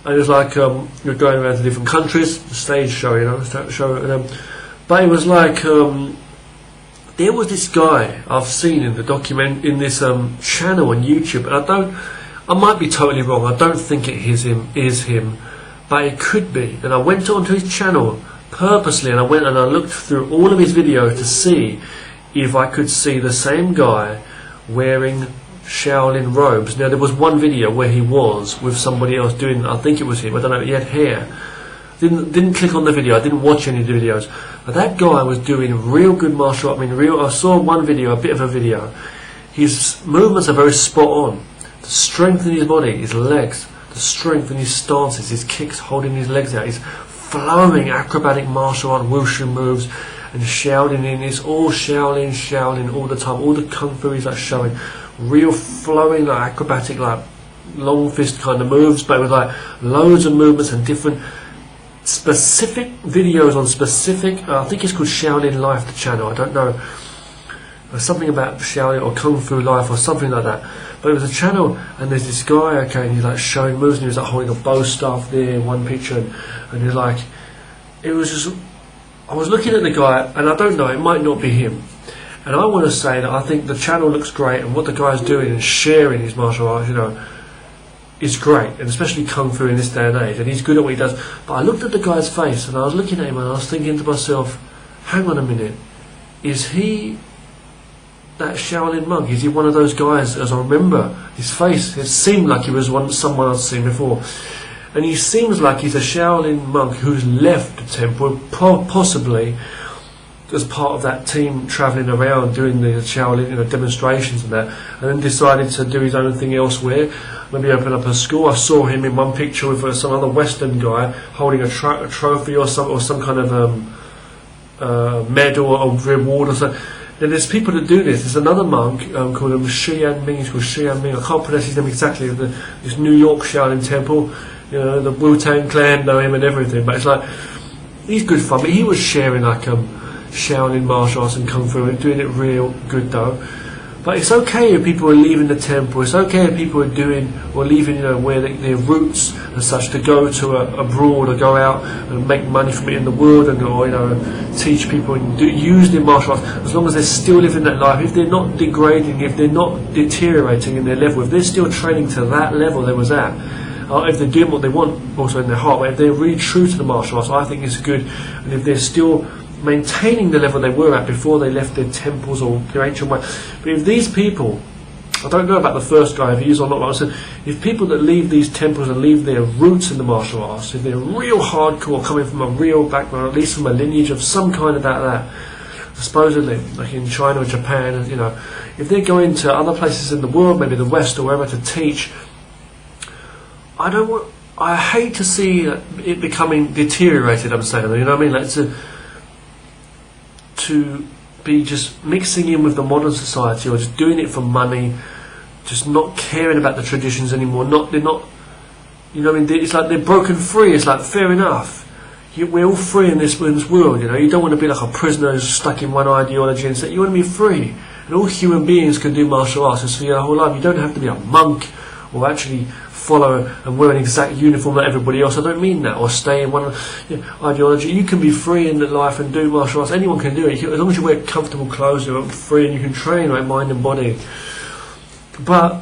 And it was like you're going around to different countries, the stage show, but it was like there was this guy I've seen in the in this channel on YouTube, and I might be totally wrong. I don't think it is him, but it could be. And I went onto his channel purposely, and I went and I looked through all of his videos to see if I could see the same guy wearing Shaolin robes. Now there was one video where he was with somebody else doing, I think it was him, I don't know, he had hair. Didn't click on the video, I didn't watch any of the videos. But that guy was doing real good martial art. I saw one video, a bit of a video. His movements are very spot on. The strength in his body, his legs, the strength in his stances, his kicks, holding his legs out, his flowing acrobatic martial art wushu moves, and Shaolin in this, all Shaolin all the time, all the Kung Fu he's like showing. Real flowing, like acrobatic, like long fist kind of moves, but with like loads of movements and different specific videos on specific. I think it's called Shaolin Life, the channel. I don't know. There's something about Shaolin or Kung Fu Life or something like that. But it was a channel, and there's this guy, okay, and he's like showing moves, and he was like holding a bow staff there in one picture, and he's like, it was just. I was looking at the guy, and I don't know, it might not be him. And I want to say that I think the channel looks great, and what the guy's doing and sharing his martial arts, is great, and especially Kung Fu in this day and age, and he's good at what he does. But I looked at the guy's face, and I was looking at him, and I was thinking to myself, hang on a minute, is he that Shaolin monk? Is he one of those guys? As I remember his face, it seemed like he was someone I'd seen before. And he seems like he's a Shaolin monk who's left the temple, possibly as part of that team travelling around doing the Shaolin demonstrations and that, and then decided to do his own thing elsewhere, maybe open up a school. I saw him in one picture with some other Western guy holding a trophy or some kind of medal or reward or something. Then there's people that do this. There's another monk called Shiyan Ming. He's called Shiyan Ming. I can't pronounce his name exactly. This New York Shaolin temple. The Wu-Tang Clan know him and everything. But it's like, he's good fun. But he was sharing like Shaolin martial arts and Kung Fu and doing it real good though. But it's okay if people are leaving the temple. It's okay if people are doing or leaving, where their roots and such, to go to abroad or go out and make money from it in the world, and or teach people and use their martial arts. As long as they're still living that life, if they're not degrading, if they're not deteriorating in their level, if they're still training to that level they was at, if they're doing what they want also in their heart, but if they're really true to the martial arts, I think it's good. And if they're still maintaining the level they were at before they left their temples or their ancient way. But if these people, I don't know about the first guy, if he is or not, but I said, if people that leave these temples and leave their roots in the martial arts, if they're real hardcore, coming from a real background, at least from a lineage of some kind of that supposedly, like in China or Japan, if they're going to other places in the world, maybe the West or wherever, to teach, I hate to see it becoming deteriorated, I'm saying, you know what I mean? Like to be just mixing in with the modern society, or just doing it for money, just not caring about the traditions anymore. They're not, it's like they're broken free. It's like, fair enough, we're all free in this world. You don't want to be like a prisoner who's stuck in one ideology, and say you want to be free. And all human beings can do martial arts. It's for your whole life. You don't have to be a monk or actually follow and wear an exact uniform like everybody else. I don't mean that, or stay in one ideology. You can be free in life and do martial arts. Anyone can do it, as long as you wear comfortable clothes. You're free and you can train like mind and body. But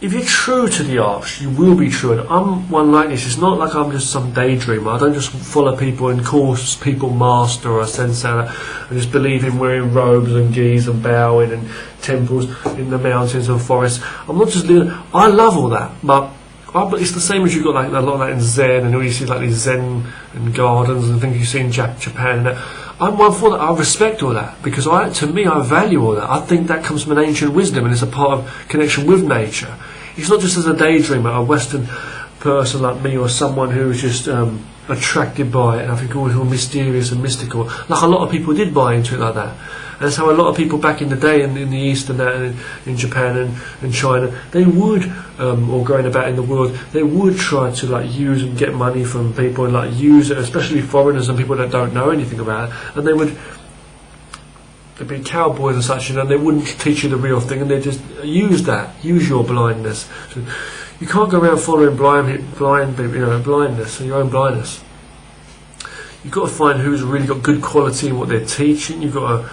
if you're true to the arts, you will be true. And I'm one like this. It's not like I'm just some daydreamer. I don't just follow people and call people master or sensei and just believe in wearing robes and gis and bowing and temples in the mountains and forests. I'm not just living. I love all that, but it's the same as you've got like a lot of that in Zen, and you see like these Zen and gardens and things you see in Japan and that. I'm one for that. I respect all that, because to me I value all that. I think that comes from an ancient wisdom, and it's a part of connection with nature. It's not just as a daydreamer, a Western person like me, or someone who is just attracted by it, and I think all mysterious and mystical, like a lot of people did buy into it like that. And that's how a lot of people back in the day in the East and that, and in Japan and China, they would, or going about in the world, they would try to like use and get money from people, and like use it, especially foreigners and people that don't know anything about it, and they'd be cowboys and such, and they wouldn't teach you the real thing, and they just use your blindness. So you can't go around following blindness, your own blindness. You've got to find who's really got good quality in what they're teaching. You've got to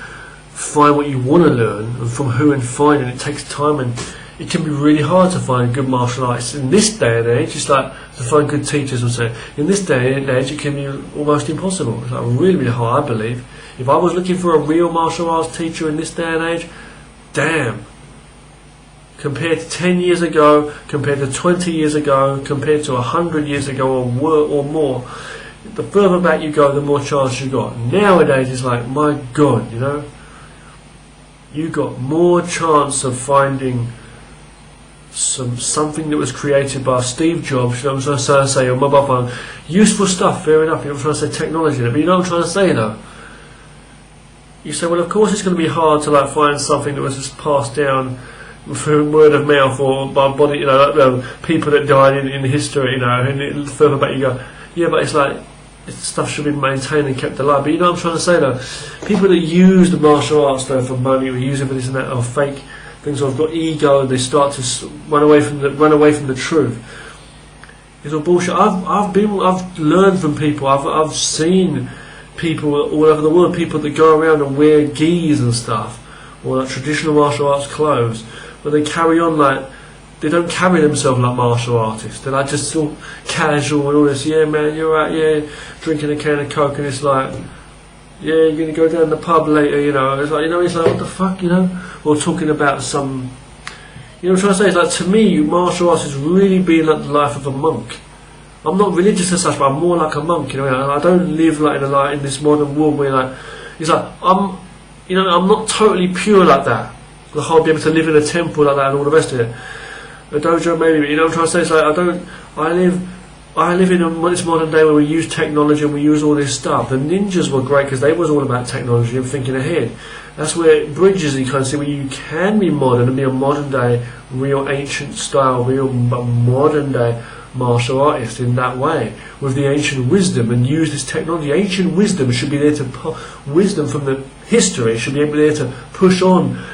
find what you want to learn, and from who, and find, and it takes time, and it can be really hard to find good martial arts in this day and age. It's like to find good teachers, and say in this day and age it can be almost impossible. It's like really, really hard, I believe. If I was looking for a real martial arts teacher in this day and age, damn, compared to 10 years ago, compared to 20 years ago, compared to 100 years ago or more, the further back you go, the more chance you got. Nowadays it's like, my God, you got more chance of finding something that was created by Steve Jobs, I'm trying to say, on mobile phone, useful stuff, fair enough, I'm trying to say technology, but you know what I'm trying to say though? You say, well, of course it's going to be hard to like find something that was just passed down through word of mouth or by body, people that died in history, and further back you go, yeah, but it's like, stuff should be maintained and kept alive. But you know what I'm trying to say though? People that use the martial arts though for money, or use it for this and that, or fake things, or have got ego, and they start to run away from the truth. It's all bullshit. I've learned from people. I've seen people all over the world, people that go around and wear gis and stuff, or like traditional martial arts clothes, but they carry on like, they don't carry themselves like martial artists. They're like just so casual and all this, yeah man, you're right, yeah, drinking a can of Coke, and it's like, yeah, you're going to go down the pub later, you know. It's like, you know, it's like, what the fuck, you know? Or talking about some, you know what I'm trying to say? It's like, to me, martial arts has really been like the life of a monk. I'm not religious as such, but I'm more like a monk, you know. I don't live like in this modern world where like, it's like, I'm not totally pure like that. Like, I'll be able to live in a temple like that and all the rest of it. A dojo maybe, but you know what I'm trying to say? It's like, I live in this modern day where we use technology and we use all this stuff. The ninjas were great because they was all about technology and thinking ahead. That's where it bridges, you kind of see where you can be modern and be a modern day, real ancient style, real modern day martial artist in that way, with the ancient wisdom, and use this technology. Ancient wisdom should be there to, wisdom from the history should be able there to push on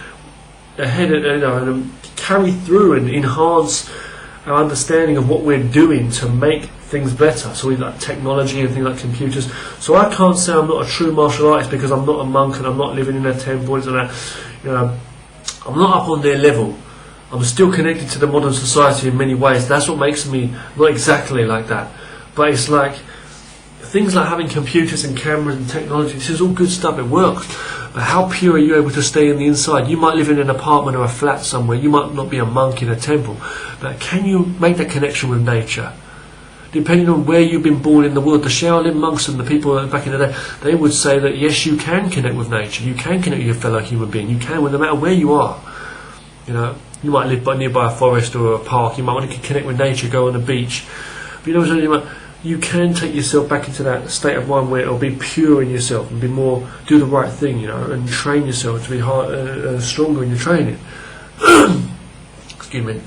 ahead, you know, and carry through and enhance our understanding of what we're doing to make things better. So we like technology and things like computers. So I can't say I'm not a true martial artist because I'm not a monk and I'm not living in a temple and that. You know, I'm not up on their level. I'm still connected to the modern society in many ways. That's what makes me not exactly like that. But it's like things like having computers and cameras and technology. This is all good stuff. It works. But how pure are you able to stay in the inside? You might live in an apartment or a flat somewhere. You might not be a monk in a temple. But can you make that connection with nature? Depending on where you've been born in the world, the Shaolin monks and the people back in the day, they would say that yes, you can connect with nature. You can connect with your fellow human being. You can, no matter where you are. You know, you might live nearby a forest or a park. You might want to connect with nature, go on the beach. But you know what I'm saying? You can take yourself back into that state of mind where it'll be pure in yourself and be more, do the right thing, you know, and train yourself to be stronger in your training. Excuse me.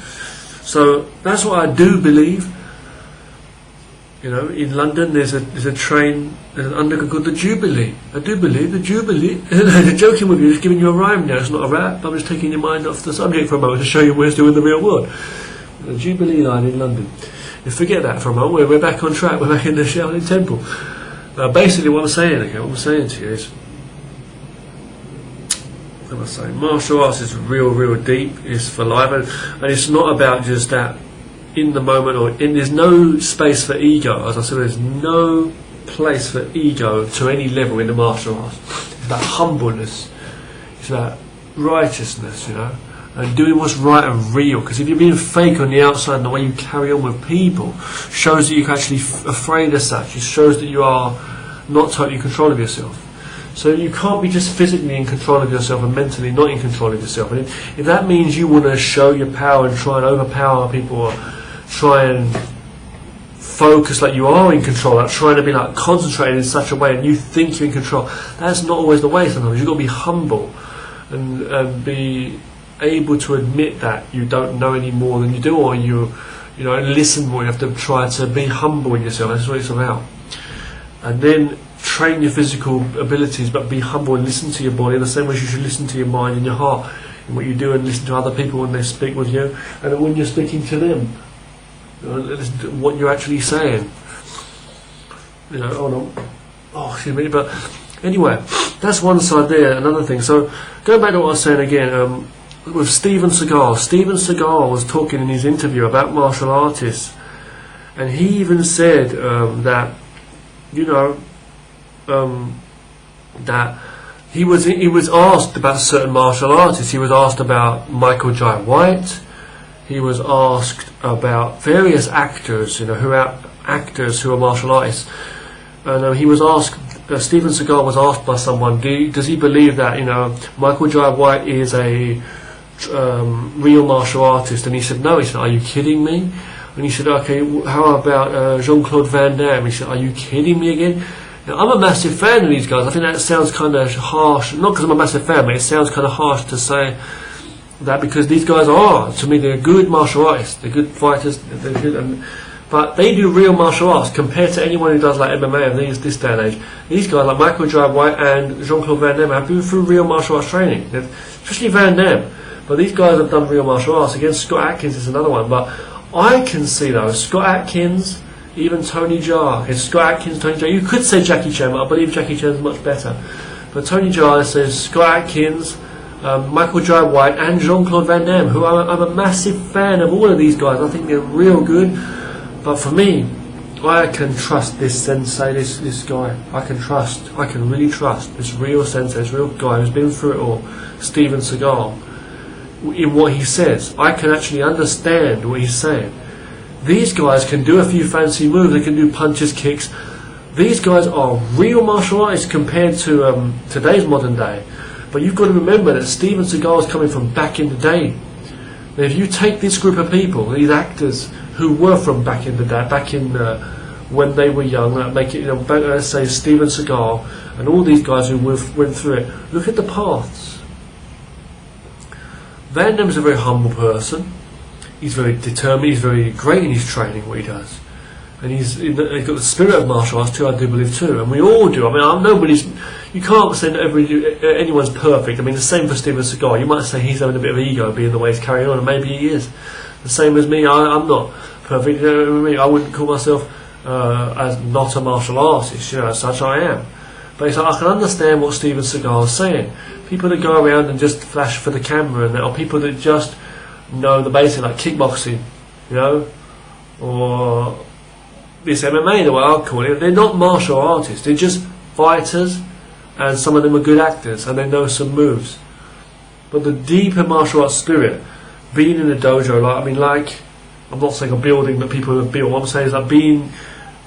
So that's what I do believe. You know, in London there's a train, there's an underground called the Jubilee. I do believe the Jubilee. They're joking with you, just giving you a rhyme now. It's not a rap. I'm just taking your mind off the subject for a moment to show you where it's doing in the real world. The Jubilee line in London. You forget that for a moment. We're back on track. We're back in the Shaolin Temple. Basically, what I'm saying to you is, what am I saying? Martial arts is real deep. It's for life, and it's not about just that in the moment there's no space for ego. As I said, there's no place for ego to any level in the martial arts. It's that humbleness. It's that righteousness, you know. And doing what's right and real, because if you're being fake on the outside and the way you carry on with people shows that you're actually afraid of such. It shows that you are not totally in control of yourself. So you can't be just physically in control of yourself and mentally not in control of yourself. And if that means you want to show your power and try and overpower people or try and focus like you are in control, like trying to be like concentrated in such a way and you think you're in control, that's not always the way. Sometimes you've got to be humble and be able to admit that you don't know any more than you do, or you know, listen more. You have to try to be humble in yourself. That's what it's about. And then train your physical abilities, but be humble and listen to your body in the same way you should listen to your mind and your heart in what you do, and listen to other people when they speak with you, and when you're speaking to them, you know, listen to what you're actually saying. You know, hold on. Oh, excuse me. But anyway, that's one side there. Another thing. So going back to what I was saying again. With Steven Seagal. Steven Seagal was talking in his interview about martial artists, and he even said that, you know, that he was asked about certain martial artists. He was asked about Michael Jai White. He was asked about various actors, you know, who are martial artists, and he was asked. Steven Seagal was asked by someone, does he believe that, you know, Michael Jai White is a real martial artist? And he said no. He said, are you kidding me? And he said, okay, how about Jean-Claude Van Damme? He said, are you kidding me again? Now, I'm a massive fan of these guys. I think that sounds kind of harsh, not because I'm a massive fan, but it sounds kind of harsh to say that, because these guys are, to me, they're good martial artists, they're good fighters, they're good, but they do real martial arts compared to anyone who does like MMA in this day and age. These guys like Michael Jai White and Jean-Claude Van Damme have been through real martial arts training, especially Van Damme. But these guys have done real martial arts. Again, Scott Atkins is another one. But I can see, though, Scott Atkins, even Tony Jaa. Okay, Scott Atkins, Tony Jaa. You could say Jackie Chan, but I believe Jackie Chan is much better. But Tony Jaa says Scott Atkins, Michael Jai White, and Jean-Claude Van Damme, who I'm a massive fan of all of these guys. I think they're real good. But for me, I can trust this sensei, this guy. I can really trust this real sensei, this real guy who's been through it all, Steven Seagal, in what he says. I can actually understand what he's saying. These guys can do a few fancy moves, they can do punches, kicks. These guys are real martial artists compared to today's modern day. But you've got to remember that Steven Seagal is coming from back in the day. Now, if you take this group of people, these actors who were from back in the day, back in when they were young, let's say Steven Seagal and all these guys who went through it, look at the paths. Van Damme's a very humble person. He's very determined, he's very great in his training, what he does. And he's got the spirit of martial arts too, I do believe too. And we all do. I mean, you can't say that anyone's perfect. I mean, the same for Steven Seagal. You might say he's having a bit of ego being the way he's carrying on, and maybe he is. The same as me, I'm not perfect. I wouldn't call myself as not a martial artist, as such I am. But it's like, I can understand what Steven Seagal is saying. People that go around and just flash for the camera, or people that just know the basic, like kickboxing, or this MMA, the way I call it, they're not martial artists, they're just fighters, and some of them are good actors, and they know some moves. But the deeper martial arts spirit, being in a dojo, I'm not saying a building that people have built, what I'm saying is like being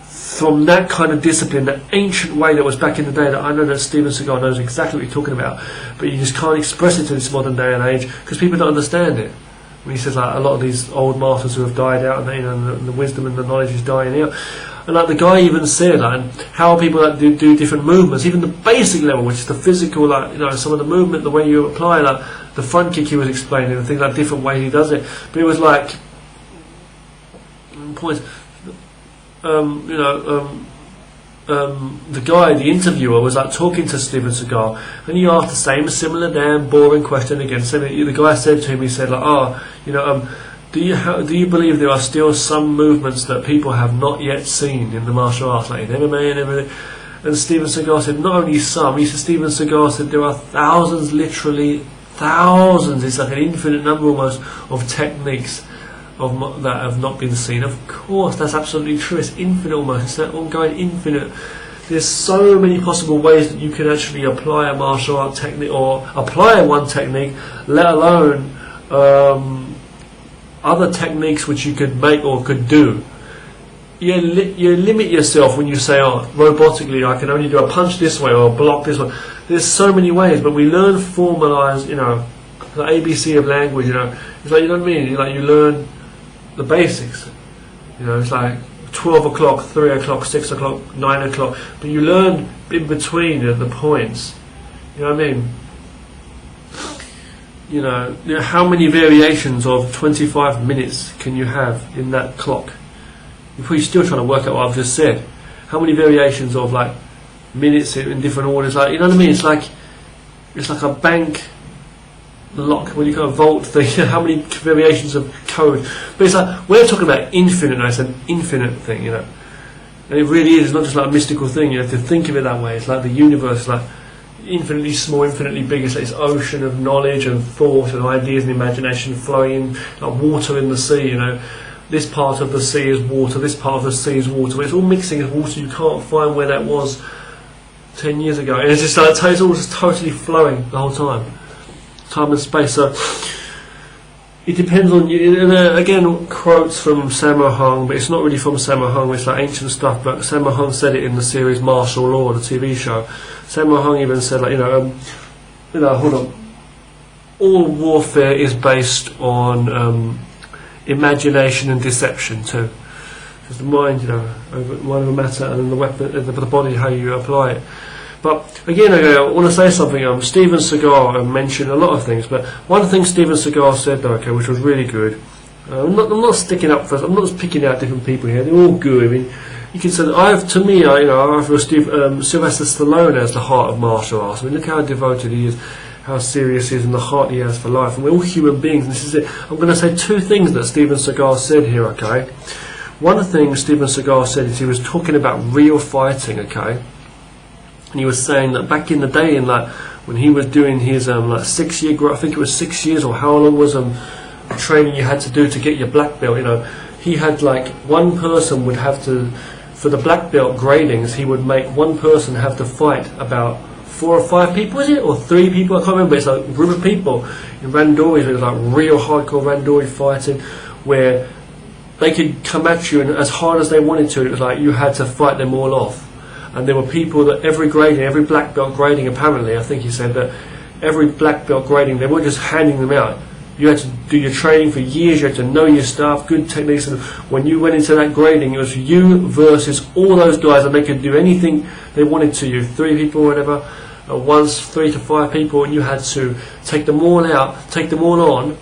from that kind of discipline, that ancient way that was back in the day, that I know that Steven Seagal knows exactly what you're talking about, but you just can't express it to this modern day and age, because people don't understand it. When he says a lot of these old masters who have died out, and the wisdom and the knowledge is dying out, and the guy even said how people do different movements, even the basic level, which is the physical, some of the movement, the way you apply, the front kick he was explaining, and things like different ways he does it. But it was points, the guy, the interviewer, was talking to Steven Seagal, and he asked the same similar damn boring question again. So the guy said to him, he said do you believe there are still some movements that people have not yet seen in the martial arts, like in MMA and everything? And Steven Seagal said, not only some. He said, Steven Seagal said there are thousands, literally thousands. It's like an infinite number almost of techniques that have not been seen. Of course, that's absolutely true. It's infinite almost. It's that ongoing infinite. There's so many possible ways that you can actually apply a martial art technique, or apply one technique, let alone other techniques which you could make or could do. You limit yourself when you say, robotically, I can only do a punch this way or a block this way. There's so many ways, but we learn formalised, the ABC of language, it's like, you know what I mean? You learn the basics. It's like 12 o'clock, 3 o'clock, 6 o'clock, 9 o'clock. But you learn in between the points. You know what I mean? How many variations of 25 minutes can you have in that clock? You're probably still trying to work out what I've just said. How many variations of minutes in different orders? You know what I mean? It's like a bank lock, when you got a vault thing, how many variations of code. But it's we're talking about infinite now. It's an infinite thing, and it really is. It's not just a mystical thing. You have to think of it that way. It's like the universe, infinitely small, infinitely big. It's like this ocean of knowledge and thought and ideas and imagination flowing, like water in the sea. This part of the sea is water, this part of the sea is water. It's all mixing as water. You can't find where that was 10 years ago, and it's just it's all just totally flowing the whole time. Time and space. So it depends on you. And again, quotes from Sammo Hung, but it's not really from Sammo Hung. It's ancient stuff. But Sammo Hung said it in the series Martial Law, the TV show. Sammo Hung even said, hold on. All warfare is based on imagination and deception too. Because the mind, over matter, and then the weapon, the body, how you apply it. But again, I want to say something. Steven Seagal mentioned a lot of things, but one thing Steven Seagal said, which was really good. I'm not sticking up for. I'm not just picking out different people here. They're all good. I mean, you can say I feel Sylvester Stallone as the heart of martial arts. I mean, look how devoted he is, how serious he is, and the heart he has for life. And we're all human beings. And this is it. I'm going to say two things that Steven Seagal said here. Okay, one thing Steven Seagal said is he was talking about real fighting. Okay. And he was saying that back in the day, when he was doing his 6 year, I think it was 6 years, or how long was training you had to do to get your black belt. He had one person would have to for the black belt gradings, he would make one person have to fight about 4 or 5 people, is it? Or 3 people, I can't remember. It's like a group of people in randori. It was like real hardcore randori fighting, where they could come at you and as hard as they wanted to. It was like you had to fight them all off. And there were people that every black belt grading, apparently, I think he said that every black belt grading, they weren't just handing them out. You had to do your training for years, you had to know your stuff, good techniques, and when you went into that grading, it was you versus all those guys, and they could do anything they wanted to you, 3 people or whatever, once 3 to 5 people, and you had to take them all out, take them all on,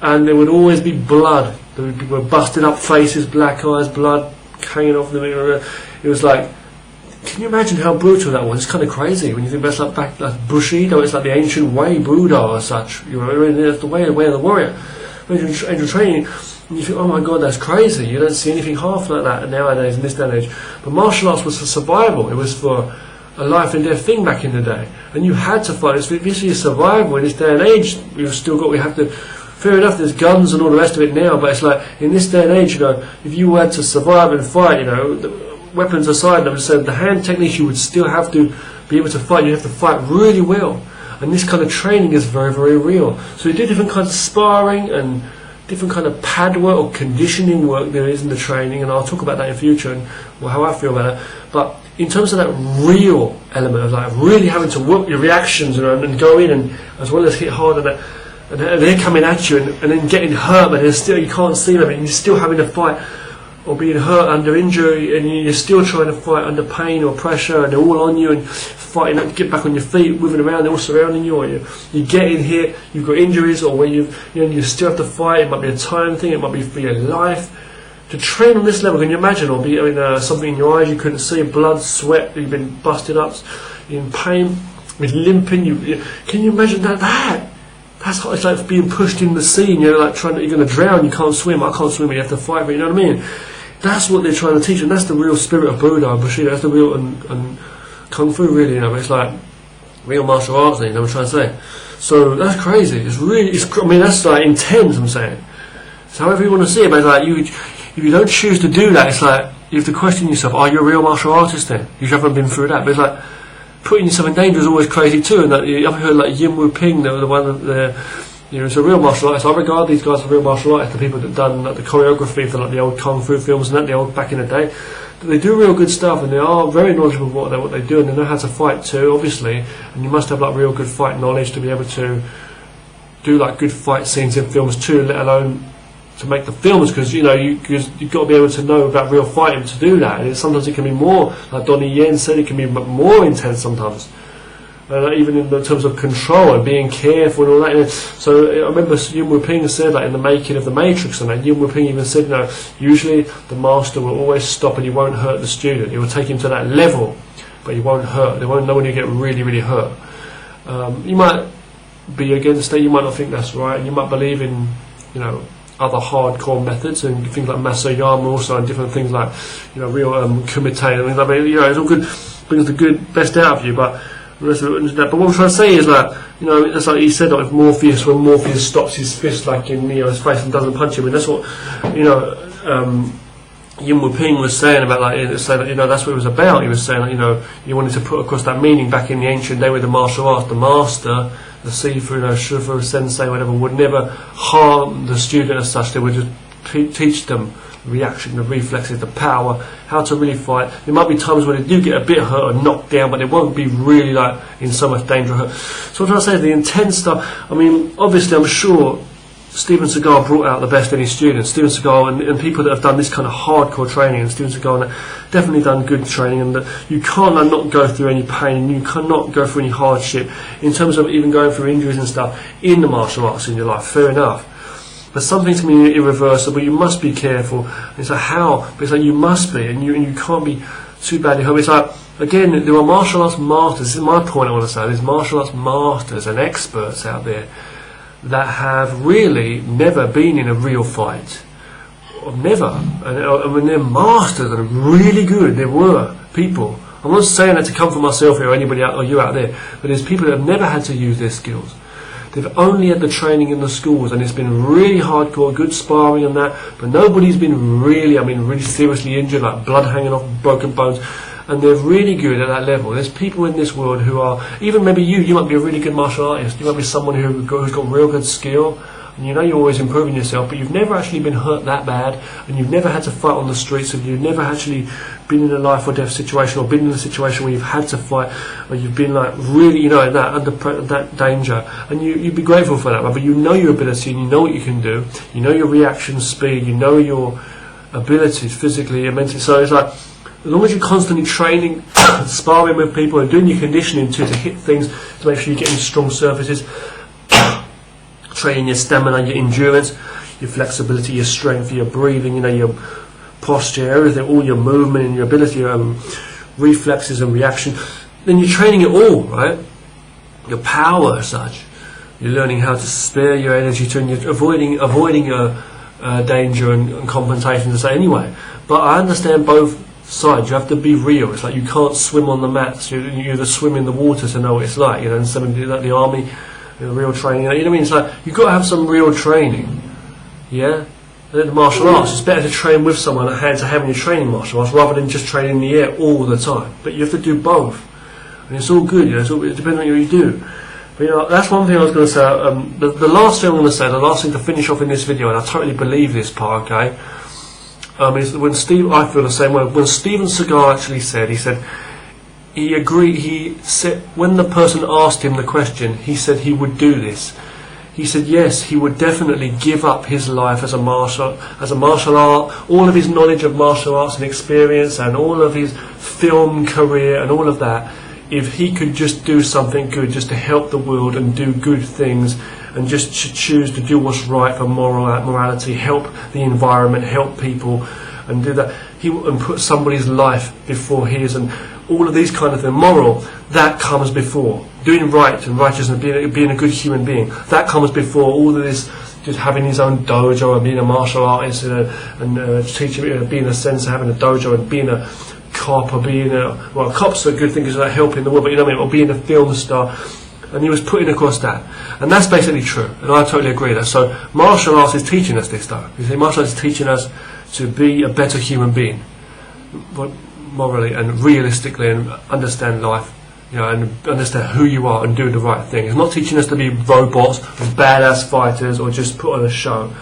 and there would always be blood. There were busted up faces, black eyes, blood hanging off them. It was like, can you imagine how brutal that was? It's kind of crazy when you think that's like like Bushido. It's like the ancient way, Buddha or such. You know, that's the way of the warrior. Angel training, and you think, oh my God, that's crazy. You don't see anything half like that nowadays in this day and age. But martial arts was for survival. It was for a life and death thing back in the day, and you had to fight. It's literally survival in this day and age. We have to. Fair enough, there's guns and all the rest of it now, but it's like in this day and age, you know, if you had to survive and fight, you know. Weapons aside, I said the hand techniques, you would still have to be able to fight. You have to fight really well, and this kind of training is very, very real. So you do different kinds of sparring and different kind of pad work or conditioning work there is in the training, and I'll talk about that in future and how I feel about it. But in terms of that real element of like really having to work your reactions, you know, and go in and as well as hit hard and they're coming at you and then getting hurt, but still you can't see them, and you're still having to fight. Or being hurt under injury, and you're still trying to fight under pain or pressure, and they're all on you and fighting to get back on your feet, moving around, they're all surrounding you, or you get in here, you've got injuries, or where you still have to fight. It might be a time thing, it might be for your life. To train on this level, can you imagine? Or be something in your eyes you couldn't see, blood, sweat, you've been busted up, in pain, with limping. Can you imagine that? It's like being pushed in the sea, and you're like you're going to drown, you can't swim. I can't swim, but you have to fight, but you know what I mean? That's what they're trying to teach, and that's the real spirit of Buddha and Bushido. That's the real and Kung Fu, really. You know, it's like real martial arts. You know what I'm trying to say? So that's crazy. That's like intense. I'm saying. So however you want to see it, but it's like if you don't choose to do that, it's like you have to question yourself: are you a real martial artist? Then you haven't been through that. But it's like putting yourself in danger is always crazy too. And I've heard like Yin Wu Ping, the one that. It's a real martial artist. I regard these guys as real martial artists, the people that done like the choreography for like the old Kung Fu films and that, the old back in the day. They do real good stuff, and they are very knowledgeable of what they do, and they know how to fight too, obviously. And you must have like real good fight knowledge to be able to do like good fight scenes in films too, let alone to make the films, because you've got to be able to know about real fighting to do that. And sometimes it can be more, like Donnie Yen said, it can be more intense sometimes. Even in terms of control and being careful and all that. So I remember Yin Wu Ping said, like in the making of the Matrix, and Yin Wu Ping even said, usually the master will always stop and he won't hurt the student. He will take him to that level, but he won't hurt. They won't know when you get really, really hurt. You might be against it. You might not think that's right. You might believe in, other hardcore methods and things like Masayama also, and different things like, real kumite and things like that. It's all good, brings the good best out of you, but. But what I'm trying to say is that, it's like he said, like, when Morpheus stops his fist like in Neo's face and doesn't punch him, and that's what, Yin Wu Ping was saying about that's what it was about. He was saying, he wanted to put across that meaning back in the ancient day with the martial arts. The master, the Sifu, Shifu, Sensei, whatever, would never harm the student as such. They would just teach them reaction, the reflexes, the power, how to really fight. There might be times when they do get a bit hurt or knocked down, but they won't be really like in so much danger of hurt. So what I'm trying to say is the intense stuff. Obviously I'm sure Steven Seagal brought out the best in his students. Steven Seagal and people that have done this kind of hardcore training, and Steven Seagal definitely done good training, and that you can't not go through any pain, and you cannot go through any hardship in terms of even going through injuries and stuff in the martial arts in your life. Fair enough. But some things can be irreversible. You must be careful. It's like how? But it's like you must be, and you can't be too badly hurt. It's like, again, there are martial arts masters. This is my point I want to say. There's martial arts masters and experts out there that have really never been in a real fight. Or never. And when they're masters and really good, there were people. I'm not saying that to come for myself or anybody out, or you out there, but there's people that have never had to use their skills. They've only had the training in the schools, and it's been really hardcore, good sparring and that, but nobody's been really, really seriously injured, like blood hanging off, broken bones. And they're really good at that level. There's people in this world who are, even maybe you might be a really good martial artist, you might be someone who's got real good skill, and you know you're always improving yourself, but you've never actually been hurt that bad, and you've never had to fight on the streets, and you've never actually been in a life or death situation, or been in a situation where you've had to fight, or you've been like really, you know, under that danger, and you'd be grateful for that, but you know your ability, and you know what you can do, you know your reaction speed, you know your abilities physically and mentally, so it's like, as long as you're constantly training, sparring with people and doing your conditioning to hit things, to make sure you're getting strong surfaces, training your stamina, your endurance, your flexibility, your strength, your breathing, you know, your posture, everything, all your movement and your ability, reflexes and reaction, then you're training it all, right? Your power as such. You're learning how to spare your energy to, and you're avoiding danger and compensation to say anyway. But I understand both sides. You have to be real. It's like you can't swim on the mats. You either swim in the water to know what it's like. You know, and somebody do that, the army, you know, real training. You know what I mean? It's like you've got to have some real training. Yeah. And in martial arts, it's better to train with someone at hand to hand when you're training martial arts rather than just training in the air all the time. But you have to do both, and it's all good. You know, it depends on what you do. But you know, that's one thing I was going to say. The last thing I'm going to say, the last thing to finish off in this video, and I totally believe this part, okay, is when I feel the same way. When Steven Seagal actually said, he agreed. He said when the person asked him the question, he said he would do this. He said yes, he would definitely give up his life as a martial art, all of his knowledge of martial arts and experience, and all of his film career and all of that, if he could just do something good, just to help the world and do good things, and just choose to do what's right for morality, help the environment, help people, and do that. And put somebody's life before his, and all of these kind of things. Moral, that comes before. Doing right and righteousness, being a good human being, that comes before all of this, just having his own dojo and being a martial artist and teaching, being a sensei, having a dojo and being a cop, or being a cop's a good thing because they're helping the world, but you know what I mean, or being a film star. And he was putting across that, and that's basically true, and I totally agree with that. So martial arts is teaching us this stuff. You see, martial arts is teaching us to be a better human being, morally and realistically, and understand life, you know, and understand who you are and do the right thing. It's not teaching us to be robots or badass fighters or just put on a show.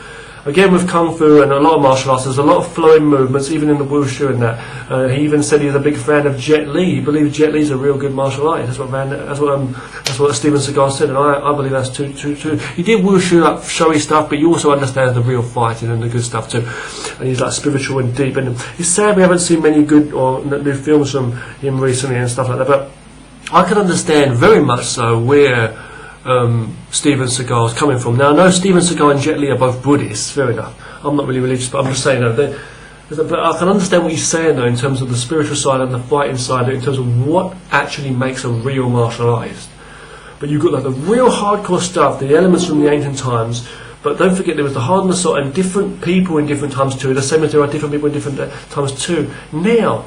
Again, with Kung Fu and a lot of martial arts, there's a lot of flowing movements, even in the Wushu and that. He even said he's a big fan of Jet Li. He believes Jet Li's a real good martial artist. That's what Steven Seagal said, and I believe that's true. He did Wushu, like showy stuff, but he also understands the real fighting and the good stuff too. And he's like spiritual and deep. And it's sad we haven't seen many good or new films from him recently and stuff like that. But I can understand very much so where Steven Seagal is coming from. Now, I know Steven Seagal and Jet Li are both Buddhists, fair enough. I'm not really religious, but I'm just saying that. But I can understand what he's saying, though, in terms of the spiritual side and the fighting side, in terms of what actually makes a real martial artist. But you've got like the real hardcore stuff, the elements from the ancient times, but don't forget there was the hard and soft, and different people in different times too, the same as there are different people in different times too. Now,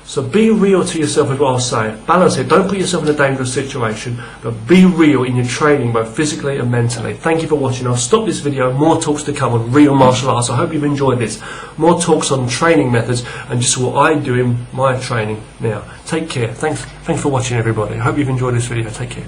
so be real to yourself is what I'll say. Balance it. Don't put yourself in a dangerous situation, but be real in your training, both physically and mentally. Thank you for watching. I'll stop this video. More talks to come on real martial arts. I hope you've enjoyed this. More talks on training methods and just what I do in my training now. Take care. Thanks for watching, everybody. I hope you've enjoyed this video. Take care.